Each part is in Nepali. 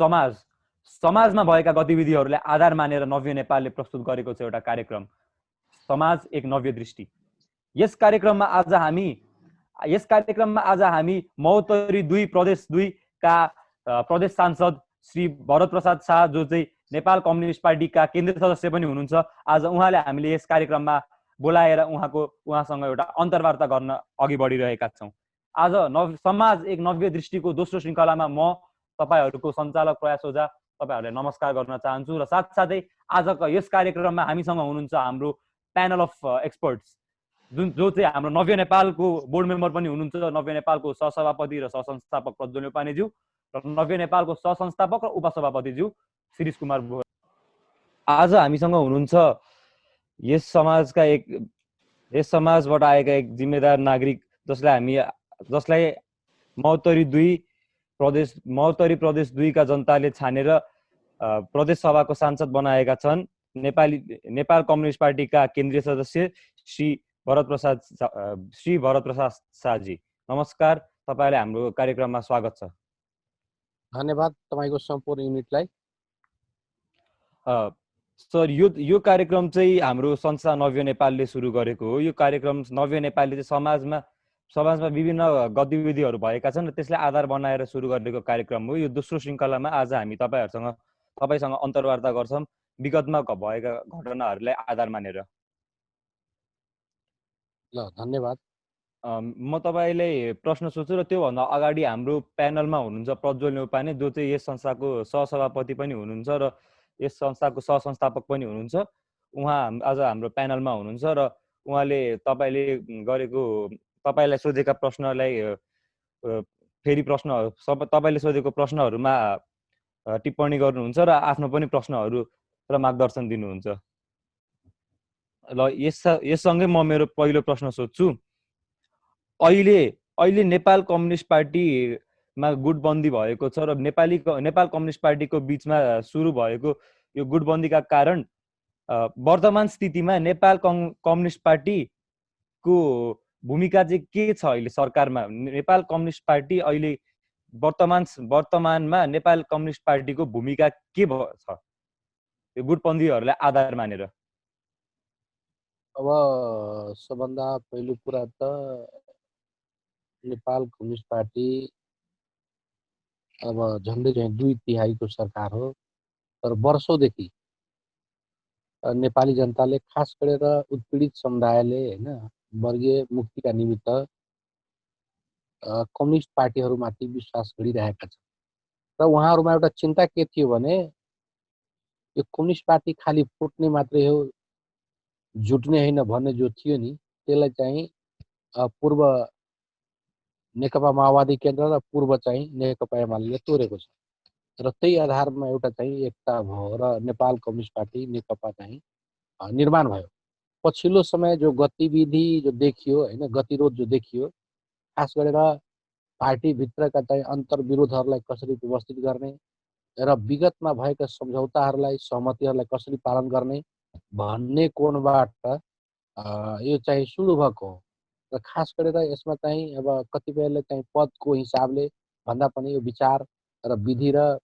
समाजमा भएका गतिविधिहरूलाई आधार मानेर नव्य नेपालले प्रस्तुत गरेको छ एउटा कार्यक्रम समाज एक नव्य दृष्टि। यस कार्यक्रममा आज हामी महोत्तरी 2 प्रदेश 2 का प्रदेश सांसद श्री भरत प्रसाद शाह जो चाहिँ नेपाल कम्युनिस्ट पार्टीका केन्द्रीय सदस्य पनि हुनुहुन्छ, आज उहाँले हामीले यस कार्यक्रममा बोलाएर उहाँसँग एउटा अन्तर्वार्ता गर्न अघि बढिरहेका छौँ। आज समाज एक नव्य दृष्टिको दोस्रो श्रृङ्खलामा म तपाईहरूको सञ्चालक प्रयास ओझा तपाईहरूलाई नमस्कार गर्न चाहन्छु र साथसाथै आजको यस कार्यक्रममा हामीसँग हुनुहुन्छ हाम्रो प्यानल अफ एक्सपर्ट्स जो चाहिँ हाम्रो नव्य नेपालको बोर्ड मेम्बर पनि हुनुहुन्छ, नव्य नेपालको सहसभापति र सहसंस्थापक प्रज्वल नेपानेज्यू र नव्य नेपालको सहसंस्थापक र उपसभापतिज्यू शिरीष कुमार बोहरा। आज हामीसँग हुनुहुन्छ यस समाजबाट आएका एक जिम्मेदार नागरिक जसलाई महोत्तरी प्रदेश 2 का जनताले छानेर प्रदेश सभाको सांसद बनाएका छन्। नेपाल कम्युनिस्ट पार्टीका केन्द्रीय सदस्य श्री भरत प्रसाद शाहजी, नमस्कार, तपाईलाई हाम्रो कार्यक्रममा स्वागत छ। धन्यवाद तपाईको सम्पूर्ण युनिटलाई। सर, यो कार्यक्रम चाहिँ हाम्रो संस्था नव्य नेपालले सुरु गरेको हो। यो कार्यक्रम नव्य नेपालले चाहिँ समाजमा विभिन्न गतिविधिहरू भएका छन् र त्यसलाई आधार बनाएर सुरु गरेको कार्यक्रम हो। यो दोस्रो श्रृङ्खलामा आज हामी तपाईसँग अन्तर्वार्ता गर्छौँ विगतमा भएका घटनाहरूलाई आधार मानेर। ल, धन्यवाद। म तपाईलाई प्रश्न सोध्छु र त्योभन्दा अगाडि हाम्रो प्यानलमा हुनुहुन्छ प्रज्वल नेपाने जो चाहिँ यस संस्थाको सहसभापति पनि हुनुहुन्छ र यस संस्थाको सहसंस्थापक पनि हुनुहुन्छ। उहाँ आज हाम्रो प्यानलमा हुनुहुन्छ र उहाँले तपाईलाई सोधेका प्रश्नलाई तपाईले सोधेको प्रश्नहरूमा टिप्पणी गर्नुहुन्छ र आफ्नो पनि प्रश्नहरू र मार्गदर्शन दिनुहुन्छ। ल, यससँगै म मेरो पहिलो प्रश्न सोध्छु। अहिले नेपाल कम्युनिस्ट पार्टीमा गुटबन्दी भएको छ र नेपाल कम्युनिस्ट पार्टीको बीचमा सुरु भएको यो गुटबन्दीका कारण वर्तमान स्थितिमा नेपाल कम्युनिस्ट पार्टीको भूमिका चाहिँ के छ अहिले सरकारमा? नेपाल कम्युनिस्ट पार्टी अहिले वर्तमानमा नेपाल कम्युनिस्ट पार्टीको भूमिका के छ यो गुटबन्दीहरूलाई आधार मानेर? अब सबभन्दा पहिलो कुरा त नेपाल कम्युनिस्ट पार्टी अब झन्डै 2/3 सरकार हो, तर वर्षौंदेखि नेपाली जनताले खास गरेर उत्पीडित समुदायले हैन वर्गीय मुक्तिका निमित्त कम्युनिस्ट पार्टीहरूमाथि विश्वास गरिरहेका छन् र उहाँहरूमा एउटा चिन्ता के थियो भने यो कम्युनिस्ट पार्टी खाली फुट्ने मात्रै हो, जुट्ने होइन भन्ने जो थियो नि, त्यसलाई चाहिँ पूर्व नेकपा माओवादी केन्द्र र पूर्व चाहिँ नेकपा एमाले तोडेको छ र त्यही आधारमा एउटा चाहिँ एकता भयो र नेपाल कम्युनिस्ट पार्टी नेकपा चाहिँ निर्माण भयो। पछिल्लो समय जो गतिविधि जो देखियो हैन, गतिरोध जो देखियो, खास गरेर पार्टीभित्रका चाहिँ अन्तर्विरोधहरूलाई कसरी व्यवस्थित गर्ने र विगतमा भएका सम्झौताहरूलाई सहमतिहरूलाई कसरी पालन गर्ने भन्ने कोणबाट यो चाहिँ सुरु भएको हो र खास गरेर यसमा चाहिँ अब कतिपयले चाहिँ पदको हिसाबले भन्दा पनि यो विचार र विधि र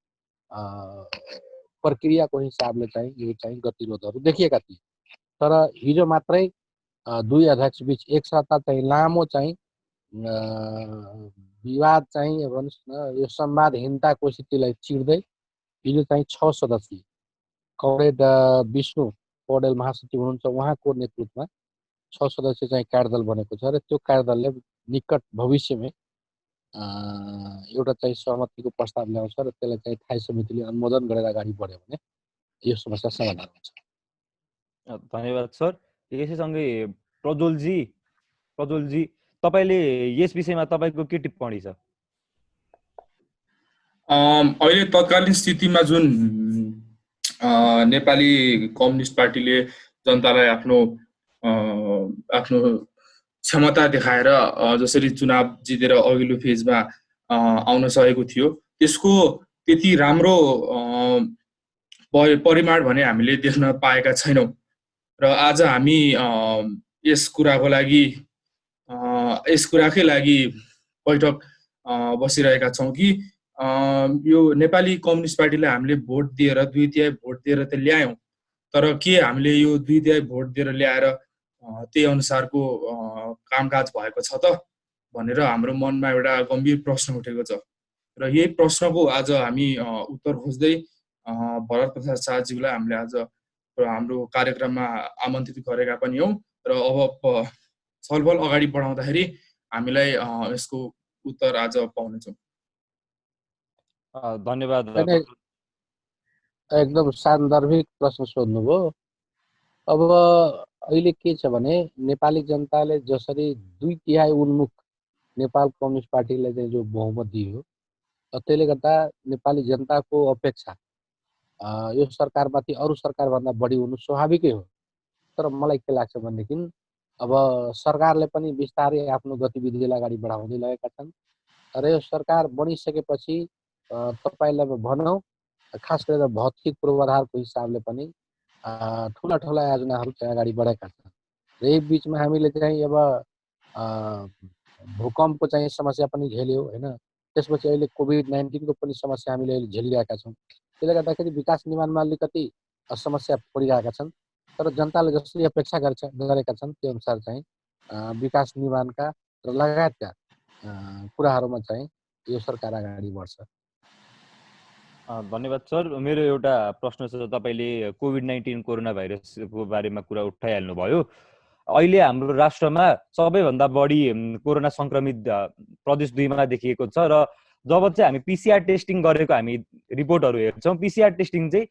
प्रक्रियाको हिसाबले चाहिँ यो चाहिँ गतिरोधहरू देखिएका थिए। तर हिजो मात्रै दुई अध्यक्ष बीच एक साता चाहिँ लामो चाहिँ विवाद चाहिँ भन्नुस् न, यो संवादहीनताको स्थितिलाई चिर्दै हिजो चाहिँ 6 सदस्यीय कमरेड विष्णु पौडेल महासचिव हुनुहुन्छ, उहाँको नेतृत्वमा 6 सदस्य चाहिँ कार्यदल बनेको छ र त्यो कार्यदलले निकट भविष्यमा एउटा चाहिँ सहमतिको प्रस्ताव ल्याउँछ र त्यसलाई चाहिँ स्थायी समितिले अनुमोदन गरेर अगाडि बढ्यो भने यो समस्या समाधान हुन्छ। धन्यवाद सर। यसैसँगै प्रज्वलजी तपाईले यस विषयमा तपाईको के टिप्पणी छ? अहिले तत्कालीन स्थितिमा जुन नेपाली कम्युनिस्ट पार्टीले जनतालाई आफ्नो क्षमता देखाएर जसरी चुनाव जितेर अघिल्लो फेजमा आउन सकेको थियो, त्यसको त्यति राम्रो परिमाण भने हामीले देख्न पाएका छैनौँ र आज हामी यस कुराकै लागि बैठक बसिरहेका छौँ कि यो नेपाली कम्युनिस्ट पार्टीलाई हामीले भोट दिएर 2/3 भोट दिएर त ल्यायौँ, तर के हामीले यो 2/3 भोट दिएर ल्याएर त्यही अनुसारको कामकाज भएको छ त भनेर हाम्रो मनमा एउटा गम्भीर प्रश्न उठेको छ। र यही प्रश्नको आज हामी उत्तर खोज्दै भरत प्रसाद शाहज्यूलाई हामीले आज हाम्रो कार्यक्रममा आमन्त्रित गरेका पनि हौँ। र अब छलफल अगाडि बढाउँदाखेरि हामीलाई यसको उत्तर आज पाउनेछौँ। धन्यवाद। एकदम सान्दर्भिक प्रश्न सोध्नुभयो। अब अहिले के छ भने नेपाली जनताले जसरी 2/3 उन्मुख नेपाल कम्युनिस्ट पार्टीलाई चाहिँ जो बहुमत दियो, त्यसले गर्दा नेपाली जनताको अपेक्षा यो सरकारमाथि अरू सरकारभन्दा बढी हुनु स्वाभाविकै हो। तर मलाई के लाग्छ भनेदेखि अब सरकारले पनि बिस्तारै आफ्नो गतिविधिलाई अगाडि बढाउँदै लगेका छन्। र यो सरकार बनिसकेपछि तपाईँलाई भनौँ, खास गरेर भौतिक पूर्वाधारको हिसाबले पनि ठुला ठुला योजनाहरू चाहिँ अगाडि बढेका छन्। र यही बिचमा हामीले चाहिँ अब भूकम्पको चाहिँ समस्या पनि झेल्यौँ होइन। त्यसपछि अहिले कोभिड-19को पनि समस्या हामीले अहिले झेलिरहेका छौँ। त्यसले गर्दाखेरि विकास निर्माणमा अलिकति समस्या परिरहेका छन्। तर जनताले जसरी अपेक्षा गरेका छन् त्यो अनुसार चाहिँ विकास निर्माणका र लगायतका कुराहरूमा चाहिँ यो सरकार अगाडि बढ्छ। धन्यवाद सर। मेरो एउटा प्रश्न छ, तपाईँले कोभिड-19 कोरोना भाइरसको बारेमा कुरा उठाइहाल्नुभयो। अहिले हाम्रो राष्ट्रमा सबैभन्दा बढी कोरोना संक्रमित प्रदेश 2 मा देखिएको छ। र जब चाहिँ हामी PCR टेस्टिङ गरेको हामी रिपोर्टहरू हेर्छौँ, PCR टेस्टिङ चाहिँ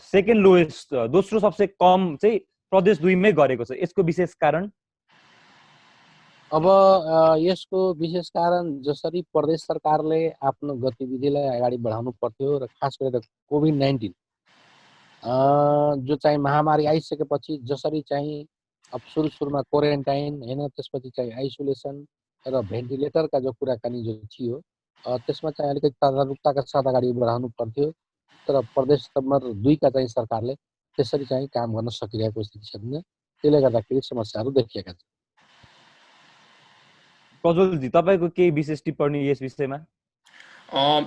सेकेन्ड लोएस्ट, दोस्रो सबसे कम चाहिँ प्रदेश 2 मै गरेको छ। यसको विशेष कारण? अब यसको विशेष कारण जसरी प्रदेश सरकारले आफ्नो गतिविधिलाई अगाडि बढाउनु पर्थ्यो र खास गरेर कोभिड-19 जो चाहिँ महामारी आइसकेपछि जसरी चाहिँ अब सुरुमा क्वारेन्टाइन होइन, त्यसपछि चाहिँ आइसोलेसन र भेन्टिलेटरका जो कुराकानी जो थियो त्यसमा चाहिँ अलिकति तदारुकताका साथ अगाडि बढाउनु पर्थ्यो। तर प्रदेश नम्बर 2 का चाहिँ सरकारले त्यसरी चाहिँ काम गर्न सकिरहेको स्थिति छैन। त्यसले गर्दाखेरि समस्याहरू देखिएका छन्। प्रज्वलजी, तपाईँको केही विशेष टिप्पणी यस विषयमा?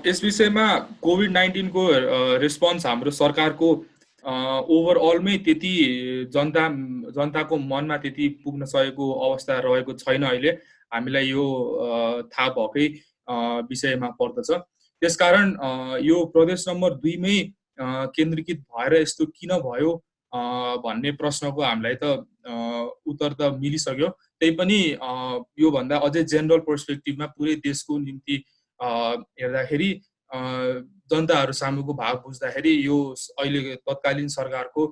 यस विषयमा कोभिड-19 को रेस्पोन्स हाम्रो सरकारको ओभरअलमै त्यति जनताको मनमा त्यति पुग्न सकेको अवस्था रहेको छैन। अहिले हामीलाई यो थाहा भएकै विषयमा पर्दछ। त्यसकारण यो प्रदेश नम्बर 2 मै केन्द्रीकृत भएर यस्तो किन भयो भन्ने प्रश्नको हामीलाई त उत्तर त मिलिसक्यो। त्यही पनि योभन्दा अझै जेनरल पर्सपेक्टिभमा पुरै देशको निम्ति हेर्दाखेरि जनताहरू सामुको भाव बुझ्दाखेरि यो अहिले तत्कालीन सरकारको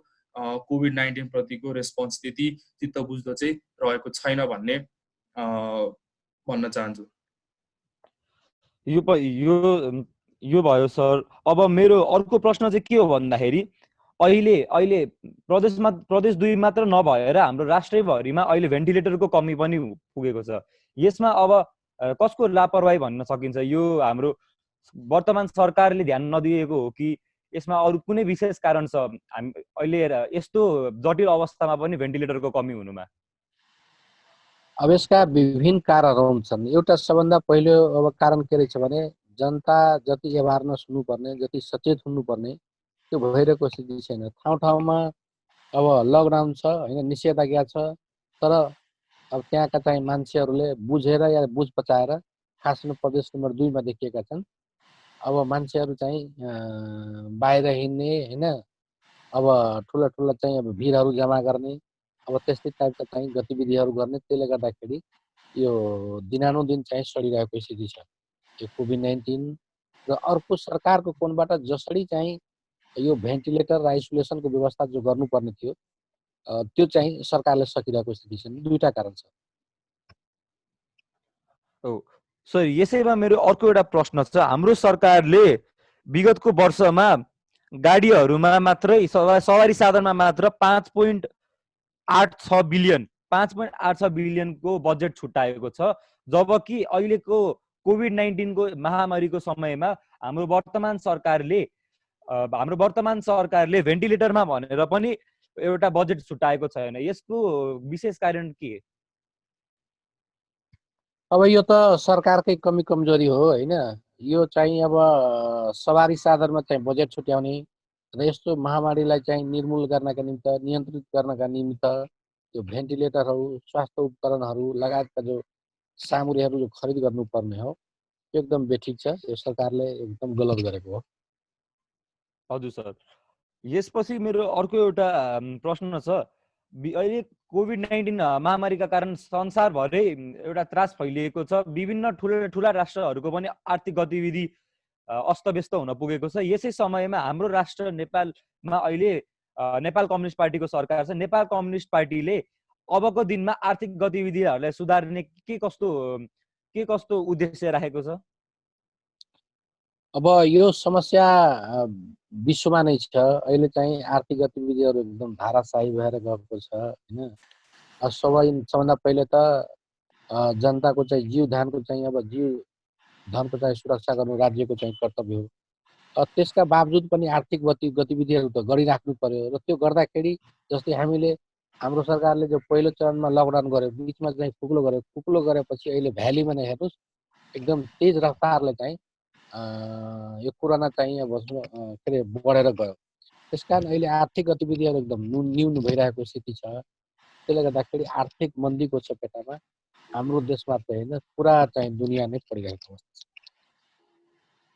कोभिड-19 प्रतिको रेस्पोन्स त्यति चित्त बुझ्दो चाहिँ रहेको छैन भन्ने भन्न चाहन्छु। यो भयो सर। अब मेरो अर्को प्रश्न चाहिँ के हो भन्दाखेरि अहिले प्रदेश 2 मात्र नभएर हाम्रो राष्ट्रैभरिमा अहिले भेन्टिलेटरको कमी पनि पुगेको छ। यसमा अब कसको लापरवाही भन्न सकिन्छ? यो हाम्रो वर्तमान सरकारले ध्यान नदिएको हो कि यसमा अरू कुनै विशेष कारण छ हामी अहिले यस्तो जटिल अवस्थामा पनि भेन्टिलेटरको कमी हुनुमा? अब यसका विभिन्न कारणहरू हुन्छन्। एउटा सबभन्दा पहिलो अब कारण के रहेछ भने जनता जति अवेरनेस हुनुपर्ने, जति सचेत हुनुपर्ने त्यो भइरहेको स्थिति छैन। ठाउँ ठाउँमा अब लकडाउन छ होइन, निषेधाज्ञा छ, तर अब त्यहाँका चाहिँ मान्छेहरूले बुझेर या बुझ पचाएर खास गरी प्रदेश नम्बर 2 मा देखिएका छन्। अब मान्छेहरू चाहिँ बाहिर हिँड्ने होइन, अब ठुला ठुला चाहिँ अब भिडहरू जम्मा गर्ने, अब त्यस्तै टाइपका चाहिँ गतिविधिहरू गर्ने। त्यसले गर्दाखेरि यो दिनानुदिन चाहिँ सडिरहेको स्थिति छ यो कोभिड-19। र अर्को सरकारको कोणबाट जसरी चाहिँ यो भेन्टिलेटर र आइसोलेसनको व्यवस्था जो गर्नुपर्ने थियो त्यो चाहिँ सरकारले सकिरहेको स्थिति छैन। दुईटा कारण छ। सर, यसैमा मेरो अर्को एउटा प्रश्न छ। हाम्रो सरकारले विगतको वर्षमा गाडीहरूमा मात्रै सवारी साधनमा मात्र 5.86 बिलियनको बजेट छुट्याएको छ, जबकि अहिलेको कोभिड-19 को महामारीको समयमा हाम्रो वर्तमान सरकारले भेन्टिलेटरमा भनेर पनि एउटा बजेट छुट्याएको छैन। यसको विशेष कारण के? अब यो त सरकारकै कमी कमजोरी हो होइन। यो चाहिँ अब सवारी साधनमा चाहिँ बजेट छुट्याउने र यस्तो महामारीलाई चाहिँ निर्मूल गर्नका निम्ति नियन्त्रित गर्नका निमित्त त्यो भेन्टिलेटरहरू स्वास्थ्य उपकरणहरू लगायतका जो सामग्रीहरू जो खरिद गर्नुपर्ने हो त्यो एकदम बेठिक छ। यो सरकारले एकदम गलत गरेको हो। हजुर सर, यसपछि मेरो अर्को एउटा प्रश्न छ। अहिले कोभिड-19 महामारीका कारण संसारभरै एउटा त्रास फैलिएको छ। विभिन्न ठुला राष्ट्रहरूको पनि आर्थिक गतिविधि अस्तव्यस्त हुन पुगेको छ। यसै समयमा हाम्रो राष्ट्र नेपालमा अहिले नेपाल कम्युनिस्ट पार्टीको सरकार छ। नेपाल कम्युनिस्ट पार्टीले अबको दिनमा आर्थिक गतिविधिहरूलाई सुधार्ने के कस्तो उद्देश्य राखेको छ? अब यो समस्या विश्वमा नै छ। अहिले चाहिँ आर्थिक गतिविधिहरू एकदम धाराशाही भएर गएको छ हैन। सबभन्दा पहिले त जनताको चाहिँ जीव धानको चाहिँ अब जीव धनको चाहिँ सुरक्षा गर्नु राज्यको चाहिँ कर्तव्य हो। त्यसका बावजुद पनि आर्थिक गतिविधिहरू त गरिराख्नु पर्यो र त्यो गर्दाखेरि जस्तै हाम्रो सरकारले जो पहिलो चरणमा लकडाउन गर्यो, बिचमा चाहिँ खुकुलो गर्यो। खुकुलो गरेपछि अहिले भ्यालीमा नै हेर्नुहोस् एकदम तेज रफ्तारले चाहिँ यो कोरोना चाहिँ अब के अरे बढेर गयो। त्यसकारण अहिले आर्थिक गतिविधिहरू एकदम न्यून भइरहेको स्थिति छ। त्यसले गर्दाखेरि आर्थिक मन्दीको चपेटामा हाम्रो देश मात्र होइन पुरा चाहिँ दुनियाँ नै परिरहेको अवस्था छ।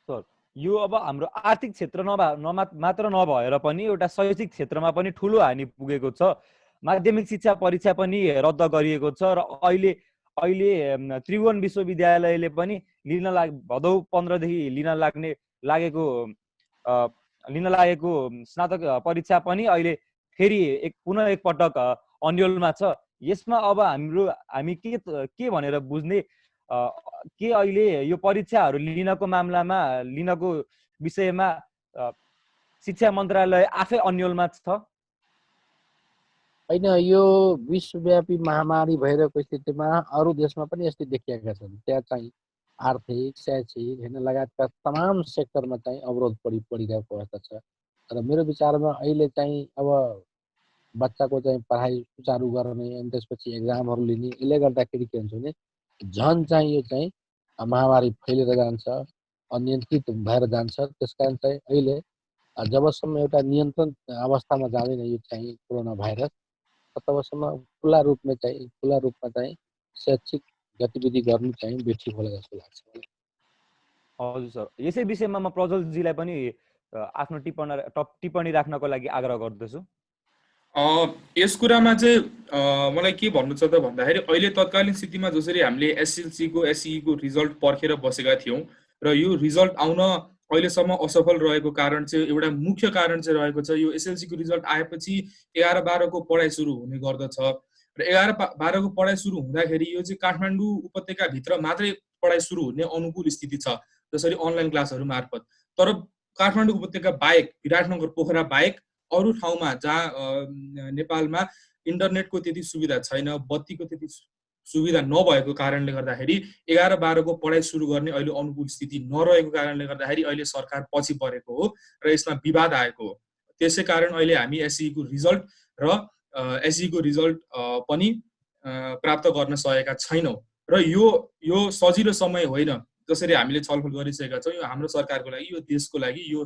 सर, यो अब हाम्रो आर्थिक क्षेत्र मात्र नभएर पनि एउटा शैक्षिक क्षेत्रमा पनि ठुलो हानि पुगेको छ। माध्यमिक शिक्षा परीक्षा पनि रद्द गरिएको छ र अहिले त्रिभुवन विश्वविद्यालयले पनि भदौ 15 देखि लिन लागेको स्नातक परीक्षा पनि अहिले फेरि पुनः एकपटक अन्यलमा छ। यसमा अब हामी के भनेर बुझ्ने के अहिले यो परीक्षाहरू लिनको विषयमा शिक्षा मन्त्रालय आफै अन्यलमा छ? होइन, यो विश्वव्यापी महामारी भइरहेको स्थितिमा अरू देशमा पनि यस्तै देखिएका छन्। त्यहाँ चाहिँ आर्थिक शैक्षिक हैन लगायतका तमाम सेक्टरमा चाहिँ अवरोध परिरहेको अवस्था छ। र मेरो विचारमा अहिले चाहिँ अब बच्चाको चाहिँ पढाइ सुचारू गर्ने अनि त्यसपछि एक्जामहरू लिने, यसले गर्दाखेरि के हुन्छ भने झन् चाहिँ यो चाहिँ महामारी फैलिएर जान्छ, अनियन्त्रित भएर जान्छ। त्यसकारण चाहिँ अहिले जबसम्म एउटा नियन्त्रण अवस्थामा जाँदैन यो चाहिँ कोरोना भाइरस, तबसम्म खुला रूपमा चाहिँ शैक्षिक गतिविधि गर्नु चाहिँ बेठी होला जस्तो लाग्छ मलाई। हजुर सर, यसै विषयमा म प्रज्वलजीलाई पनि आफ्नो टिप्पणी राख्नको लागि आग्रह गर्दछु। यस कुरामा चाहिँ मलाई के भन्नु छ त भन्दाखेरि अहिले तत्कालीन स्थितिमा जसरी हामीले एसएलसीको एसईको रिजल्ट पर्खेर बसेका थियौँ र यो रिजल्ट आउन अहिलेसम्म असफल रहेको कारण चाहिँ एउटा मुख्य कारण चाहिँ रहेको छ। यो एसएलसीको रिजल्ट आएपछि 11-12 को पढाइ सुरु हुने गर्दछ र 11-12 को पढाइ सुरु हुँदाखेरि यो चाहिँ काठमाडौँ उपत्यकाभित्र मात्रै पढाइ सुरु हुने अनुकूल स्थिति छ, जसरी अनलाइन क्लासहरू मार्फत। तर काठमाडौँ उपत्यका बाहेक, विराटनगर पोखरा बाहेक अरू ठाउँमा जहाँ नेपालमा इन्टरनेटको त्यति सुविधा छैन, बत्तीको त्यति सुविधा नभएको कारणले गर्दाखेरि 11-12 को पढाइ सुरु गर्ने अहिले अनुकूल स्थिति नरहेको कारणले गर्दाखेरि अहिले सरकार पछि परेको हो र यसमा विवाद आएको हो। त्यसै कारण अहिले हामी एसईको रिजल्ट र एसईको रिजल्ट पनि प्राप्त गर्न सकेका छैनौँ र यो सजिलो समय होइन। जसरी हामीले छलफल गरिसकेका छौँ, यो हाम्रो सरकारको लागि, यो देशको लागि, यो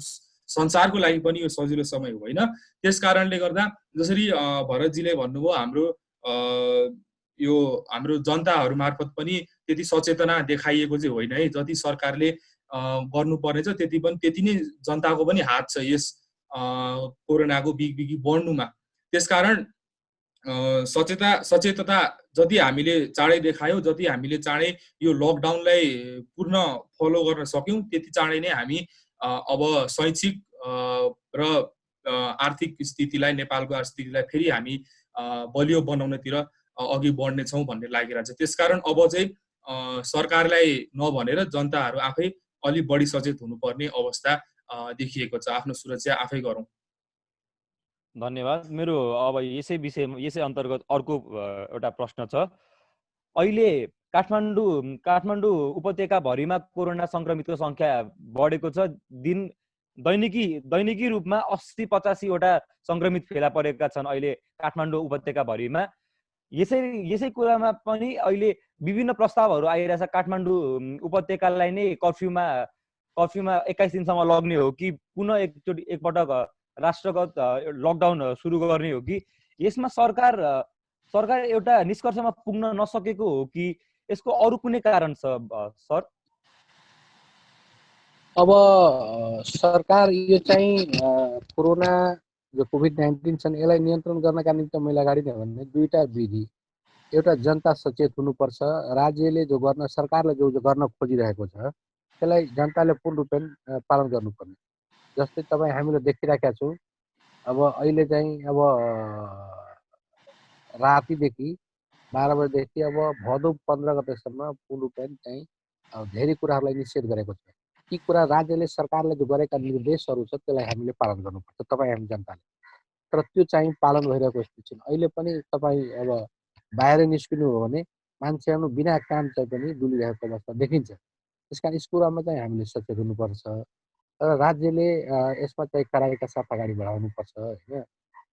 संसारको लागि पनि यो सजिलो समय होइन। त्यस कारणले गर्दा जसरी भरतजीले भन्नुभयो, हाम्रो जनताहरू मार्फत पनि त्यति सचेतना देखाइएको चाहिँ होइन है। जति सरकारले गर्नुपर्ने छ त्यति नै जनताको पनि हात छ यस कोरोनाको बिगबिगी बढ्नुमा। त्यसकारण सचेतता जति हामीले चाँडै देखायौँ, जति हामीले चाँडै यो लकडाउनलाई पूर्ण फलो गर्न सक्यौँ, त्यति चाँडै नै हामी अब शैक्षिक र आर्थिक स्थितिलाई, नेपालको आर्थिक स्थितिलाई फेरि हामी बलियो बनाउनतिर अघि बढ्नेछौँ भन्ने लागिरहेको छ। त्यसकारण अब चाहिँ सरकारलाई नभनेर जनताहरू आफै अलि बढी सचेत हुनुपर्ने अवस्था देखिएको छ। आफ्नो सुरक्षा आफै गरौँ। धन्यवाद। मेरो अब यसै अन्तर्गत अर्को एउटा प्रश्न छ। अहिले काठमाडौँ उपत्यकाभरिमा कोरोना संक्रमितको संख्या बढेको छ। दैनिकी रूपमा 80-85 वटा संक्रमित फेला परेका छन् अहिले काठमाडौँ उपत्यकाभरिमा। यसै कुरामा पनि अहिले विभिन्न प्रस्तावहरू आइरहेछ काठमाडौँ उपत्यकालाई नै कर्फ्युमा कर्फ्यूमा 21 दिनसम्म लग्ने हो कि पुनः एकपटक राष्ट्रगत लकडाउन सुरु गर्ने हो कि यसमा सरकार एउटा निष्कर्षमा पुग्न नसकेको हो कि यसको अरू कुनै कारण छ सर? अब सरकार यो चाहिँ कोरोना जो कोभिड-19 छन् यसलाई नियन्त्रण गर्नका निम्ति मैले अगाडि नै भने दुईटा विधि, एउटा जनता सचेत हुनुपर्छ, राज्यले जो गर्न सरकारले जो गर्न खोजिरहेको छ त्यसलाई जनताले पूर्ण रूपमा पालन गर्नुपर्ने। जस्तै तपाईँ हामीले देखिरहेका छौँ अब अहिले चाहिँ अब रातिदेखि 12 बजेदेखि अब भदौ 15 गतेसम्म पूर्ण रूपमा चाहिँ धेरै कुराहरूलाई निषेध गरेको छ। ती कुरा राज्यले सरकारले जो गरेका निर्देशहरू छ त्यसलाई हामीले पालन गर्नुपर्छ तपाईँ हामी जनताले। तर त्यो चाहिँ पालन भइरहेको स्थिति छैन। अहिले पनि तपाईँ अब बाहिर निस्किनु हो भने मान्छेहरू बिना काम चाहिँ पनि डुलिरहेको अवस्था देखिन्छ। त्यसकारण यस कुरामा चाहिँ हामीले सचेत हुनुपर्छ र राज्यले यसमा चाहिँ कडाइका साथ अगाडि बढाउनुपर्छ होइन।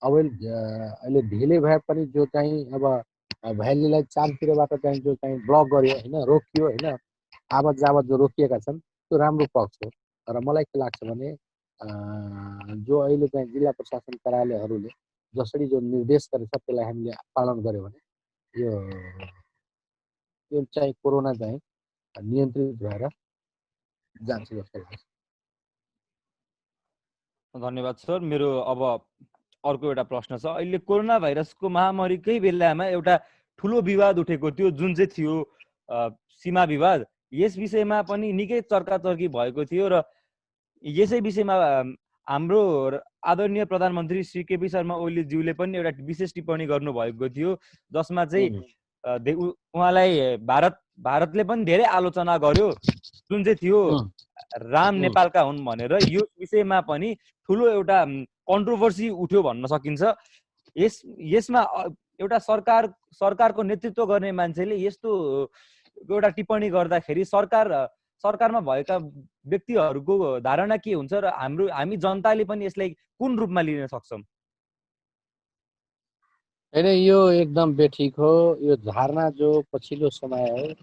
अब अहिले ढिलै भए पनि जो चाहिँ अब भ्यालीलाई चारतिरबाट चाहिँ जो चाहिँ ब्लक गर्यो होइन, रोकियो होइन, आवत जावत जो रोकिएका छन् त्यो राम्रो पक्ष हो। र मलाई के लाग्छ भने जो अहिले चाहिँ जिल्ला प्रशासन कार्यालयहरूले जसरी जो निर्देश गरेछ त्यसलाई हामीले पालन गर्यो भने यो चाहिँ कोरोना चाहिँ नियन्त्रित भएर जान्छ जस्तो लाग्छ। धन्यवाद सर। मेरो अब अर्को एउटा प्रश्न छ। अहिले कोरोना भाइरसको महामारीकै बेलामा एउटा ठुलो विवाद उठेको थियो जुन चाहिँ थियो सीमा विवाद। यस विषयमा पनि निकै चर्काचर्की भएको थियो र यसै विषयमा हाम्रो आदरणीय प्रधानमन्त्री श्री केपी शर्मा ओलीज्यूले पनि एउटा विशेष टिप्पणी गर्नुभएको थियो जसमा चाहिँ उहाँलाई भारतले पनि धेरै आलोचना गर्यो जुन चाहिँ थियो राम नेपालका हुन् भनेर। यो विषयमा पनि ठुलो एउटा कन्ट्रोभर्सी उठ्यो भन्न सकिन्छ। यसमा एउटा सरकारको नेतृत्व गर्ने मान्छेले यस्तो एउटा टिप्पणी गर्दाखेरि सरकारमा भएका व्यक्तिहरूको धारणा के हुन्छ र हामी जनताले पनि यसलाई कुन रूपमा लिन सक्छौँ? होइन, यो एकदम बेठिक हो। यो धारणा जो पछिल्लो समय हो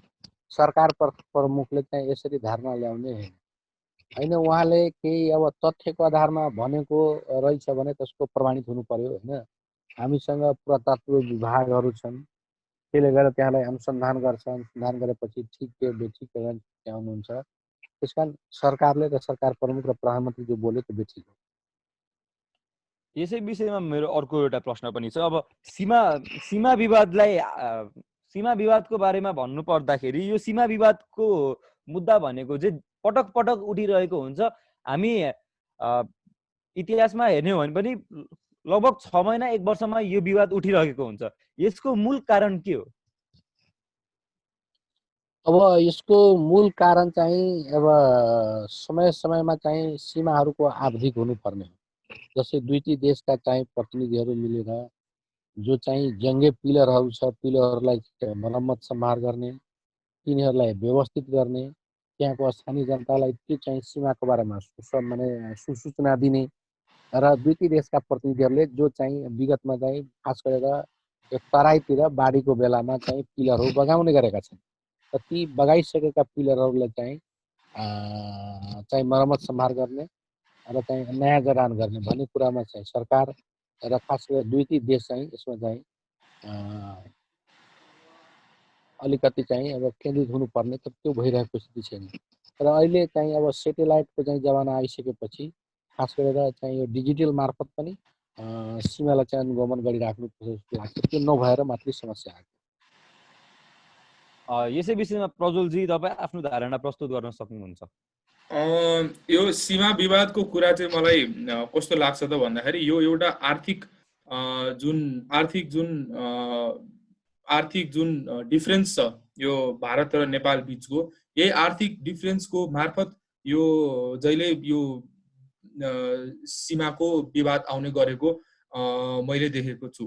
सरकार प्रमुखले चाहिँ यसरी धारणा ल्याउने होइन। उहाँले केही अब तथ्यको आधारमा भनेको रहेछ भने त्यसको प्रमाणित हुनु पर्यो होइन। हामीसँग पुरातत्व विभागहरू छन्, त्यसले गर्दा त्यहाँलाई अनुसन्धान गर्छ, अनुसन्धान गरेपछि ठिक के बेठिक ल्याउनुहुन्छ। त्यस कारण सरकारले र सरकार प्रमुख र प्रधानमन्त्री जो बोल्यो त्यो बेठिक हो। यसै विषयमा मेरो अर्को एउटा प्रश्न पनि छ। अब सीमा विवादको बारेमा भन्नु पर्दाखेरि यो सीमा विवादको मुद्दा भनेको चाहिँ पटक पटक उठिरहेको हुन्छ। हामी इतिहासमा हेर्ने हो भने पनि लगभग 6 महिना 1 वर्षमा यो विवाद उठिरहेको हुन्छ। यसको मूल कारण के हो? अब यसको मूल कारण चाहिँ अब समय समयमा चाहिँ सीमाहरूको आवधिक हुनुपर्ने हो। जस्तै दुईटी देशका चाहिँ प्रतिनिधिहरू मिलेर जो चाहिँ जङ्गे पिलरहरू छ पिलरहरूलाई मर्मत सम्हार गर्ने, तिनीहरूलाई व्यवस्थित गर्ने, त्यहाँको स्थानीय जनतालाई त्यो चाहिँ सीमाको बारेमा सुसूचना दिने र दुईटी देशका प्रतिनिधिहरूले जो चाहिँ विगतमा चाहिँ खास गरेर यो तराईतिर बाढीको बेलामा चाहिँ पिलरहरू बगाउने गरेका छन् र ती बगाइसकेका पिलरहरूलाई चाहिँ मर्मत सम्हार गर्ने र चाहिँ नयाँ जडान गर्ने भन्ने कुरामा चाहिँ सरकार र खास गरेर दुईटी देश चाहिँ यसमा चाहिँ अलिकति चाहिँ अब केन्द्रित हुनुपर्ने, तर त्यो भइरहेको स्थिति छैन। र अहिले चाहिँ अब सेटेलाइटको चाहिँ जमाना आइसकेपछि खास गरेर चाहिँ यो डिजिटल मार्फत पनि सीमालाई चाहिँ अनुगमन गरिराख्नु जस्तो लाग्छ। त्यो नभएर मात्रै समस्या आएको। यसै विषयमा प्रज्वलजी तपाईँ आफ्नो धारणा प्रस्तुत गर्न सक्नुहुन्छ। यो सीमा विवादको कुरा चाहिँ मलाई कस्तो लाग्छ त भन्दाखेरि यो एउटा आर्थिक जुन डिफरेन्स छ यो भारत र नेपाल बीचको, यही आर्थिक डिफरेन्सको मार्फत यो जहिले यो सीमाको विवाद आउने गरेको मैले देखेको छु।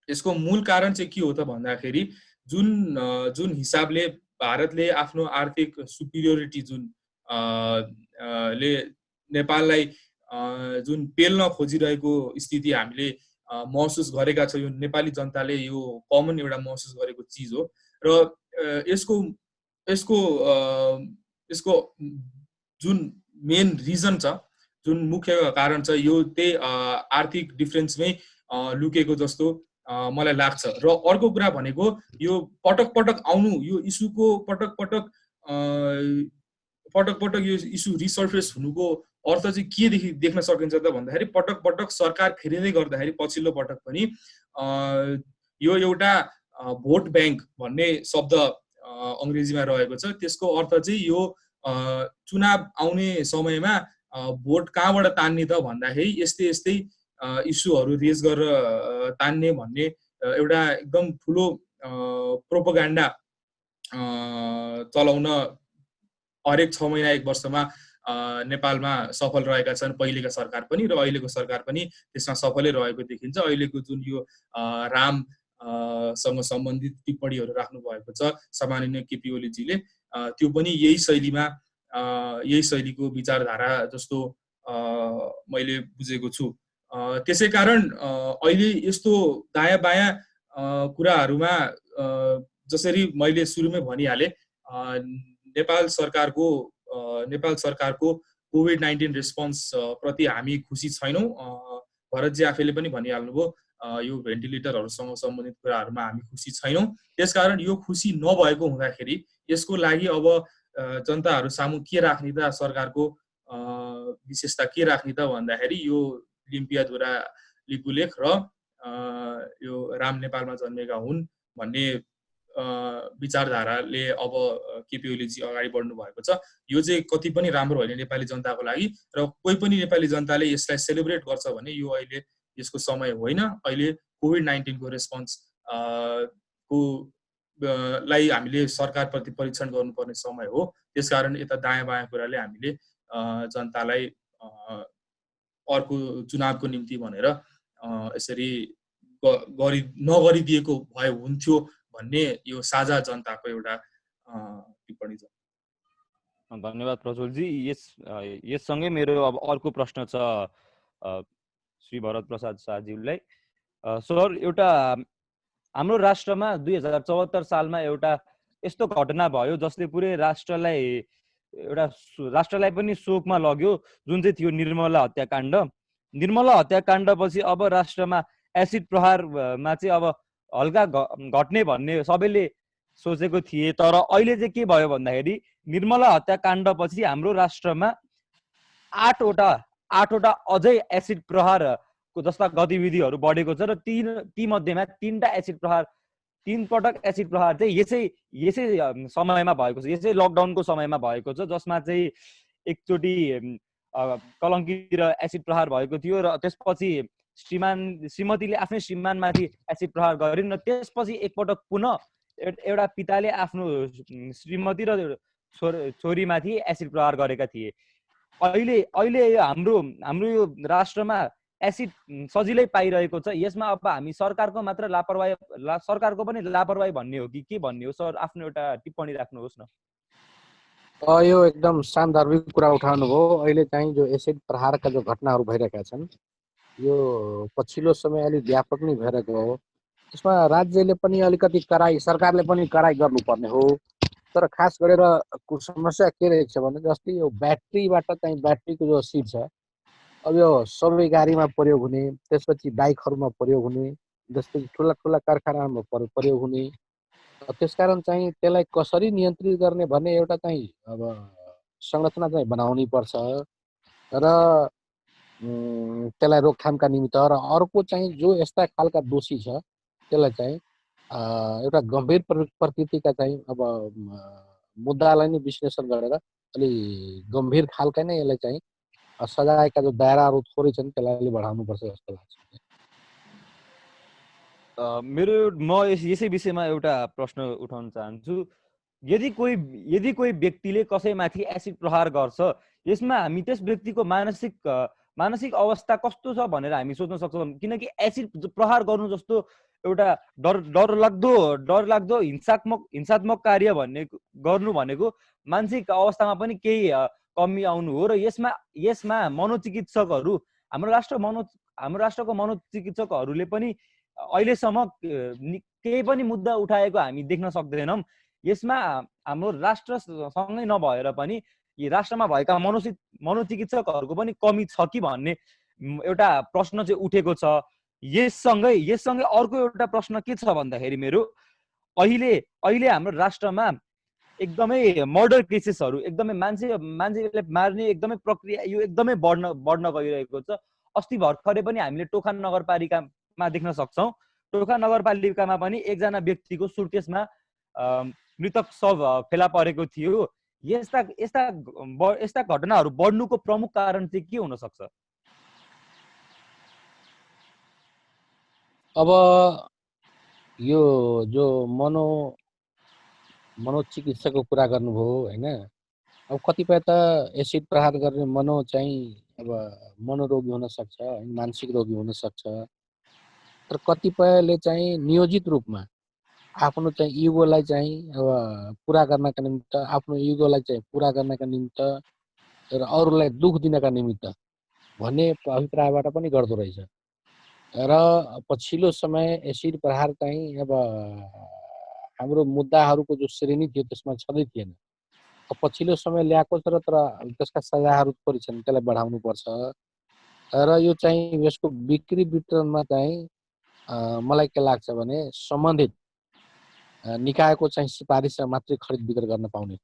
यसको मूल कारण चाहिँ के हो त भन्दाखेरि जुन हिसाबले भारतले आफ्नो आर्थिक सुपिरियोरिटी जुन ले नेपाललाई जुन पेल्न खोजिरहेको स्थिति हामीले महसुस गरेका छौँ। यो नेपाली जनताले यो कमन एउटा महसुस गरेको चिज हो र यसको जुन मेन रिजन छ, जुन मुख्य कारण छ, यो त्यही आर्थिक डिफरेन्समै लुकेको जस्तो मलाई लाग्छ। र अर्को कुरा भनेको यो पटक पटक आउनु, यो इस्युको पटक पटक यो इस्यु रिसर्फेस हुनुको अर्थ चाहिँ केदेखि देख्न सकिन्छ त भन्दाखेरि पटक पटक सरकार फेरिँदै गर्दाखेरि पछिल्लो पटक पनि यो एउटा भोट ब्याङ्क भन्ने शब्द अङ्ग्रेजीमा रहेको छ। त्यसको अर्थ चाहिँ यो चुनाव आउने समयमा भोट कहाँबाट तान्ने त भन्दाखेरि यस्तै यस्तै इस्युहरू रेज गरेर तान्ने भन्ने एउटा एकदम ठुलो प्रोपोगेन्डा चलाउन हरेक 6 महिना 1 वर्षमा नेपालमा सफल रहेका छन् पहिलेका सरकार पनि र अहिलेको सरकार पनि त्यसमा सफलै रहेको देखिन्छ। अहिलेको जुन यो राम सँग सम्बन्धित टिप्पणीहरू राख्नु भएको छ सामान्य केपी ओलीजीले, त्यो पनि यही शैलीको विचारधारा जस्तो मैले बुझेको छु। त्यसै कारण अहिले यस्तो दायाँ बायाँ कुराहरूमा जसरी मैले सुरुमै भनिहालेँ, नेपाल सरकारको कोभिड-19 रेस्पोन्स प्रति हामी खुसी छैनौँ। भरतजी आफैले पनि भनिहाल्नुभयो, यो भेन्टिलेटरहरूसँग सम्बन्धित कुराहरूमा हामी खुसी छैनौँ। त्यसकारण यो खुसी नभएको हुँदाखेरि यसको लागि अब जनताहरू सामु के राख्ने त, सरकारको विशेषता के राख्ने त भन्दाखेरि यो लिम्पियाधुरा लिपुलेख र यो राम नेपालमा जन्मेका हुन् भन्ने विचारधाराले अब केपी ओलीजी अगाडि बढ्नु भएको छ। यो चाहिँ कति पनि राम्रो होइन नेपाली जनताको लागि, र कोही पनि नेपाली जनताले यसलाई सेलिब्रेट गर्छ भने यो अहिले यसको समय होइन। अहिले कोभिड-19 को रेस्पोन्स लाई हामीले सरकारप्रति परीक्षण गर्नुपर्ने समय हो। त्यसकारण यता दायाँ बायाँ कुराले हामीले जनतालाई अर्को चुनावको निम्ति भनेर यसरी नगरिदिएको भए हुन्थ्यो भन्ने यो साझा जनताको एउटा टिप्पणी छ। धन्यवाद प्रज्वलजी। यससँगै मेरो अब अर्को प्रश्न छ श्री भरत प्रसाद शाहज्यूलाई। सर, एउटा हाम्रो राष्ट्रमा 2074 सालमा एउटा यस्तो घटना भयो जसले पुरै राष्ट्रलाई पनि शोकमा लग्यो, जुन चाहिँ थियो निर्मला हत्याकाण्ड। निर्मला हत्याकाण्डपछि अब राष्ट्रमा एसिड प्रहारमा चाहिँ अब हल्का घट्ने भन्ने सबैले सोचेको थिए। तर अहिले चाहिँ के भयो भन्दाखेरि निर्मला हत्याकाण्डपछि हाम्रो राष्ट्रमा 8वटा अझै एसिड प्रहारको जस्ता गतिविधिहरू बढेको छ र ती मध्येमा 3 पटक एसिड प्रहार चाहिँ यसै समयमा भएको छ, यसै लकडाउनको समयमा भएको छ, जसमा चाहिँ एकचोटि कलङ्की र एसिड प्रहार भएको थियो र त्यसपछि श्रीमतीले आफ्नै श्रीमानमाथि एसिड प्रहार गरिन् र त्यसपछि एकपटक पुनः एउटा पिताले आफ्नो श्रीमती र छोरीमाथि एसिड प्रहार गरेका थिए। अहिले हाम्रो यो राष्ट्रमा एसिड सजिलै पाइरहेको छ। यसमा अब हामी सरकारको पनि लापरवाही भन्ने हो कि के भन्ने हो? सर, आफ्नो एउटा टिप्पणी राख्नुहोस् न। यो एकदम सान्दर्भिक कुरा उठाउनु भयो। अहिले चाहिँ जो एसिड प्रहारका जो घटनाहरू भइरहेका छन्, यो पछिल्लो समय अलिक व्यापक नै भइरहेको हो। त्यसमा राज्यले पनि अलिकति कराई, सरकारले पनि कराई गर्नुपर्ने हो। तर खास गरेर समस्या के रहेछ भने जस्तै यो ब्याट्रीको जो सिट छ, अब यो सबै गाडीमा प्रयोग हुने, त्यसपछि बाइकहरूमा प्रयोग हुने, त्यसपछि ठुला कारखानामा प्रयोग हुने। त्यसकारण चाहिँ त्यसलाई कसरी नियन्त्रित गर्ने भन्ने एउटा चाहिँ अब संरचना चाहिँ बनाउनै पर्छ र त्यसलाई रोकथामका निमित्त। र अर्को चाहिँ जो यस्ता खालका दोषी छ त्यसलाई चाहिँ एउटा गम्भीर प्रकृतिका चाहिँ अब मुद्दालाई नै विश्लेषण गरेर अलि गम्भीर खालका नै यसलाई चाहिँ सजायका जो दायराहरू थोरै छन् त्यसलाई बढाउनुपर्छ जस्तो लाग्छ। म यसै विषयमा एउटा प्रश्न उठाउन चाहन्छु। यदि कोही व्यक्तिले कसैमाथि एसिड प्रहार गर्छ, यसमा हामी त्यस व्यक्तिको मानसिक अवस्था कस्तो छ भनेर हामी सोच्न सक्छौँ। किनकि एसिड प्रहार गर्नु जस्तो एउटा डरलाग्दो हिंसात्मक कार्य गर्नु भनेको मानसिक अवस्थामा पनि केही कमी आउनु हो। र यसमा मनोचिकित्सकहरू, हाम्रो राष्ट्रको मनोचिकित्सकहरूले पनि अहिलेसम्म केही पनि मुद्दा उठाएको हामी देख्न सक्दैनौँ। यसमा हाम्रो राष्ट्रसँगै नभएर पनि कि राष्ट्रमा भएका मनोचिकित्सकहरूको पनि कमी छ कि भन्ने एउटा प्रश्न चाहिँ उठेको छ। यससँगै अर्को एउटा प्रश्न के छ भन्दाखेरि मेरो अहिले हाम्रो राष्ट्रमा एकदमै मर्डर केसेसहरू एकदमै मान्छेले मार्ने एकदमै प्रक्रिया यो एकदमै बढ्न गइरहेको छ। अस्ति भर्खरै पनि हामीले टोखा नगरपालिकामा देख्न सक्छौँ। टोखा नगरपालिकामा पनि एकजना व्यक्तिको सुटकेसमा मृतक शव फेला परेको थियो। यस्ता घटनाहरू बढ्नुको प्रमुख कारण चाहिँ के हुन सक्छ? अब यो जो मनोचिकित्सकको कुरा गर्नुभयो हैन, अब कतिपय त एसिड प्रहार गर्ने अब मनोरोगी हुन सक्छ, मानसिक रोगी हुन सक्छ। तर कतिपयले चाहिँ नियोजित रूपमा आफ्नो चाहिँ इगोलाई चाहिँ अब पुरा गर्नका निमित्त, आफ्नो इगोलाई चाहिँ पुरा गर्नका निमित्त र अरूलाई दुःख दिनका निमित्त भन्ने अभिप्रायबाट पनि गर्दो रहेछ। र पछिल्लो समय एसिड प्रहार चाहिँ अब हाम्रो मुद्दाहरूको जो श्रेणी थियो त्यसमा छँदै थिएन। पछिल्लो समय ल्याएको छ र तर त्यसका सजायहरू थोरै छन्, त्यसलाई बढाउनुपर्छ। र यो चाहिँ यसको बिक्री वितरणमा चाहिँ मलाई के लाग्छ भने सम्बन्धित निकायको चाहिँ सिफारिसमा मात्रै खरिद बिक्री गर्न पाउने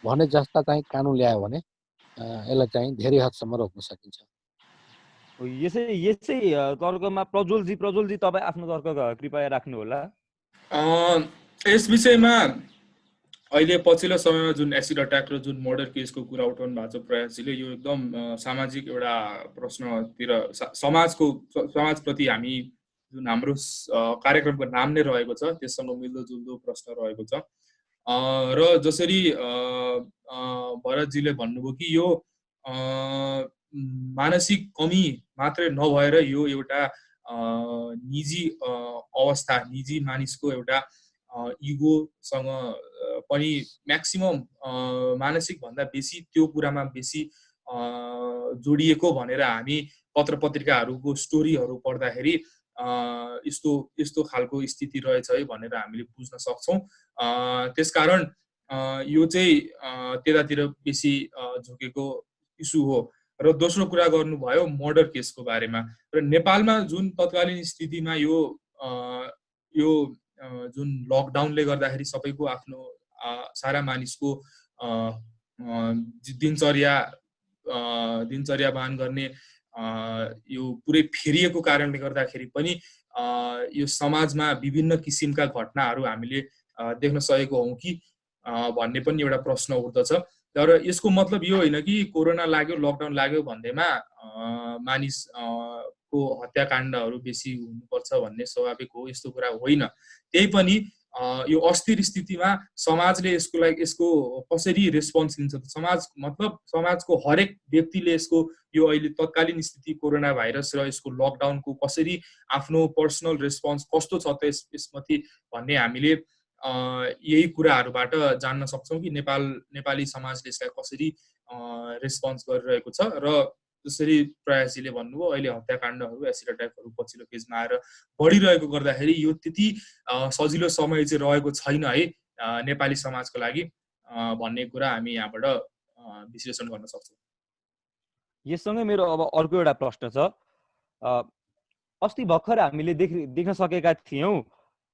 भने जस्ता चाहिँ कानुन ल्यायो भने यसलाई चाहिँ धेरै हदसम्म रोक्न सकिन्छ। यसै तर्कमा प्रज्वलजी तपाईँ आफ्नो तर्क कृपया राख्नु होला। यस विषयमा अहिले पछिल्लो समयमा जुन एसिड अट्याक र जुन मर्डर केसको कुरा उठाउनु भएको छ प्रयासजीले, यो एकदम सामाजिक एउटा प्रश्नतिर समाजप्रति हामी जुन हाम्रो कार्यक्रमको नाम नै रहेको छ त्यससँग मिल्दोजुल्दो प्रश्न रहेको छ। र जसरी भरतजीले भन्नुभयो कि यो मानसिक कमी मात्रै नभएर यो एउटा निजी अवस्था, निजी मानिसको एउटा इगोसँग पनि म्याक्सिमम मानसिक भन्दा बेसी त्यो कुरामा बेसी जोडिएको भनेर हामी पत्र पत्रिकाहरूको स्टोरीहरू पढ्दाखेरि यस्तो खालको स्थिति रहेछ है भनेर हामीले बुझ्न सक्छौँ। त्यसकारण यो चाहिँ त्यतातिर बेसी झुकेको इस्यु हो। र दोस्रो कुरा गर्नुभयो मर्डर केसको बारेमा, र नेपालमा जुन तत्कालीन स्थितिमा यो जुन लकडाउनले गर्दाखेरि सबैको आफ्नो सारा मानिसको दिनचर्या वहन गर्ने यो पुरै फेरिएको कारणले गर्दाखेरि पनि यो समाजमा विभिन्न किसिमका घटनाहरू हामीले देख्न सकेको हौँ कि भन्ने पनि एउटा प्रश्न उठ्दछ। तर यसको मतलब यो होइन कि कोरोना लाग्यो, लकडाउन लाग्यो भन्दैमा मानिसको हत्याकाण्डहरू बेसी हुनुपर्छ भन्ने स्वाभाविक हो, यस्तो कुरा होइन। त्यही पनि यो अस्थिर स्थितिमा समाजले यसको कसरी रेस्पोन्स लिन्छ, समाजको हरेक व्यक्तिले यसको यो अहिले तत्कालीन स्थिति कोरोना भाइरस र यसको लकडाउनको कसरी आफ्नो पर्सनल रेस्पोन्स कस्तो छ त यसमाथि भन्ने हामीले यही कुराहरूबाट जान्न सक्छौँ कि नेपाली समाजले यसलाई कसरी रेस्पोन्स गरिरहेको छ। र जसरी प्रयासजीले भन्नुभयो अहिले हत्याकाण्डहरू, एसिड अट्याकहरू पछिल्लो केसमा आएर बढिरहेको गर्दाखेरि यो त्यति सजिलो समय चाहिँ रहेको छैन है नेपाली समाजको लागि भन्ने कुरा हामी यहाँबाट विश्लेषण गर्न सक्छौँ। यससँगै मेरो अब अर्को एउटा प्रश्न छ। अस्ति भर्खर हामीले देख्न सकेका थियौँ,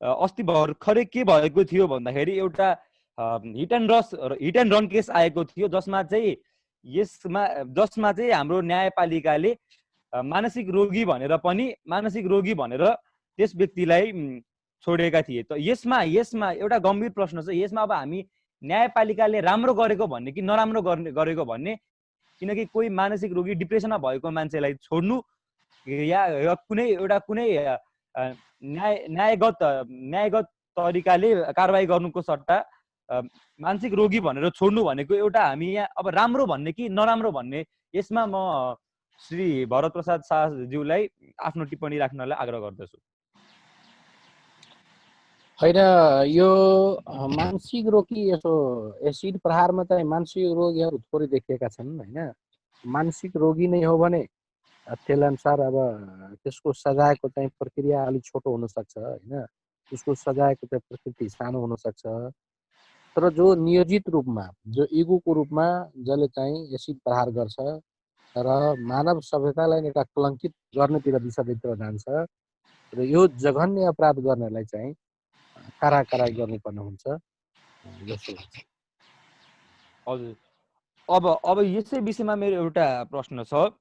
अस्ति भर्खरै के भएको थियो भन्दाखेरि एउटा हिट एन्ड रन केस आएको थियो जसमा चाहिँ हाम्रो न्यायपालिकाले मानसिक रोगी भनेर त्यस व्यक्तिलाई छोडेका थिए। त यसमा एउटा गम्भीर प्रश्न छ। यसमा अब हामी न्यायपालिकाले राम्रो गरेको भन्ने कि नराम्रो गरेको भन्ने, किनकि कोही मानसिक रोगी डिप्रेसनमा भएको मान्छेलाई छोड्नु या कुनै न्यायगत तरिकाले कारबाही गर्नुको सट्टा मानसिक रोगी भनेर छोड्नु भनेको एउटा हामी यहाँ अब राम्रो भन्ने कि नराम्रो भन्ने, यसमा म श्री भरत प्रसाद शाहज्यूलाई आफ्नो टिप्पणी राख्नलाई आग्रह गर्दछु। होइन, यो मानसिक रोगी यसो एसिड प्रहारमा चाहिँ मानसिक रोगीहरू थोरै देखिएका छन् होइन। मानसिक रोगी नै हो भने त्यसअनुसार अब त्यसको सजायको चाहिँ प्रक्रिया अलिक छोटो हुनसक्छ होइन, उसको सजायको चाहिँ प्रकृति सानो हुनसक्छ। तर जो नियोजित रूपमा, जो इगोको रूपमा जसले चाहिँ एसिड प्रहार गर्छ र मानव सभ्यतालाई एउटा कलङ्कित गर्नेतिर दिशातिर जान्छ र यो जघन्य अपराध गर्नेलाई चाहिँ काराकाराई गर्नुपर्ने हुन्छ जस्तो लाग्छ। हजुर, अब यसै विषयमा मेरो एउटा प्रश्न छ।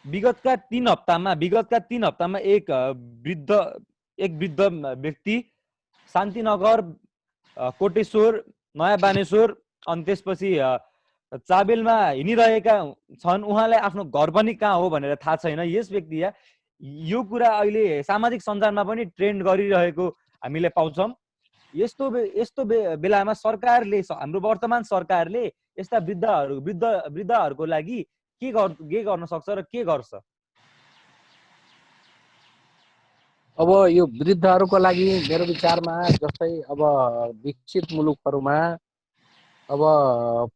विगतका 3 हप्तामा एक वृद्ध व्यक्ति शान्तिनगर, कोटेश्वर, नयाँ बानेश्वर अनि त्यसपछि चाबेलमा हिँडिरहेका छन्। उहाँलाई आफ्नो घर पनि कहाँ हो भनेर थाहा छैन। यस व्यक्ति यो कुरा अहिले सामाजिक सञ्जालमा पनि ट्रेन्ड गरिरहेको हामीले पाउँछौँ। यस्तो बेलामा सरकारले, हाम्रो वर्तमान सरकारले यस्ता वृद्धहरूको लागि के गर्न सक्छ र के गर्छ? अब यो वृद्धहरूको लागि मेरो विचारमा जस्तै अब विकसित मुलुकहरूमा अब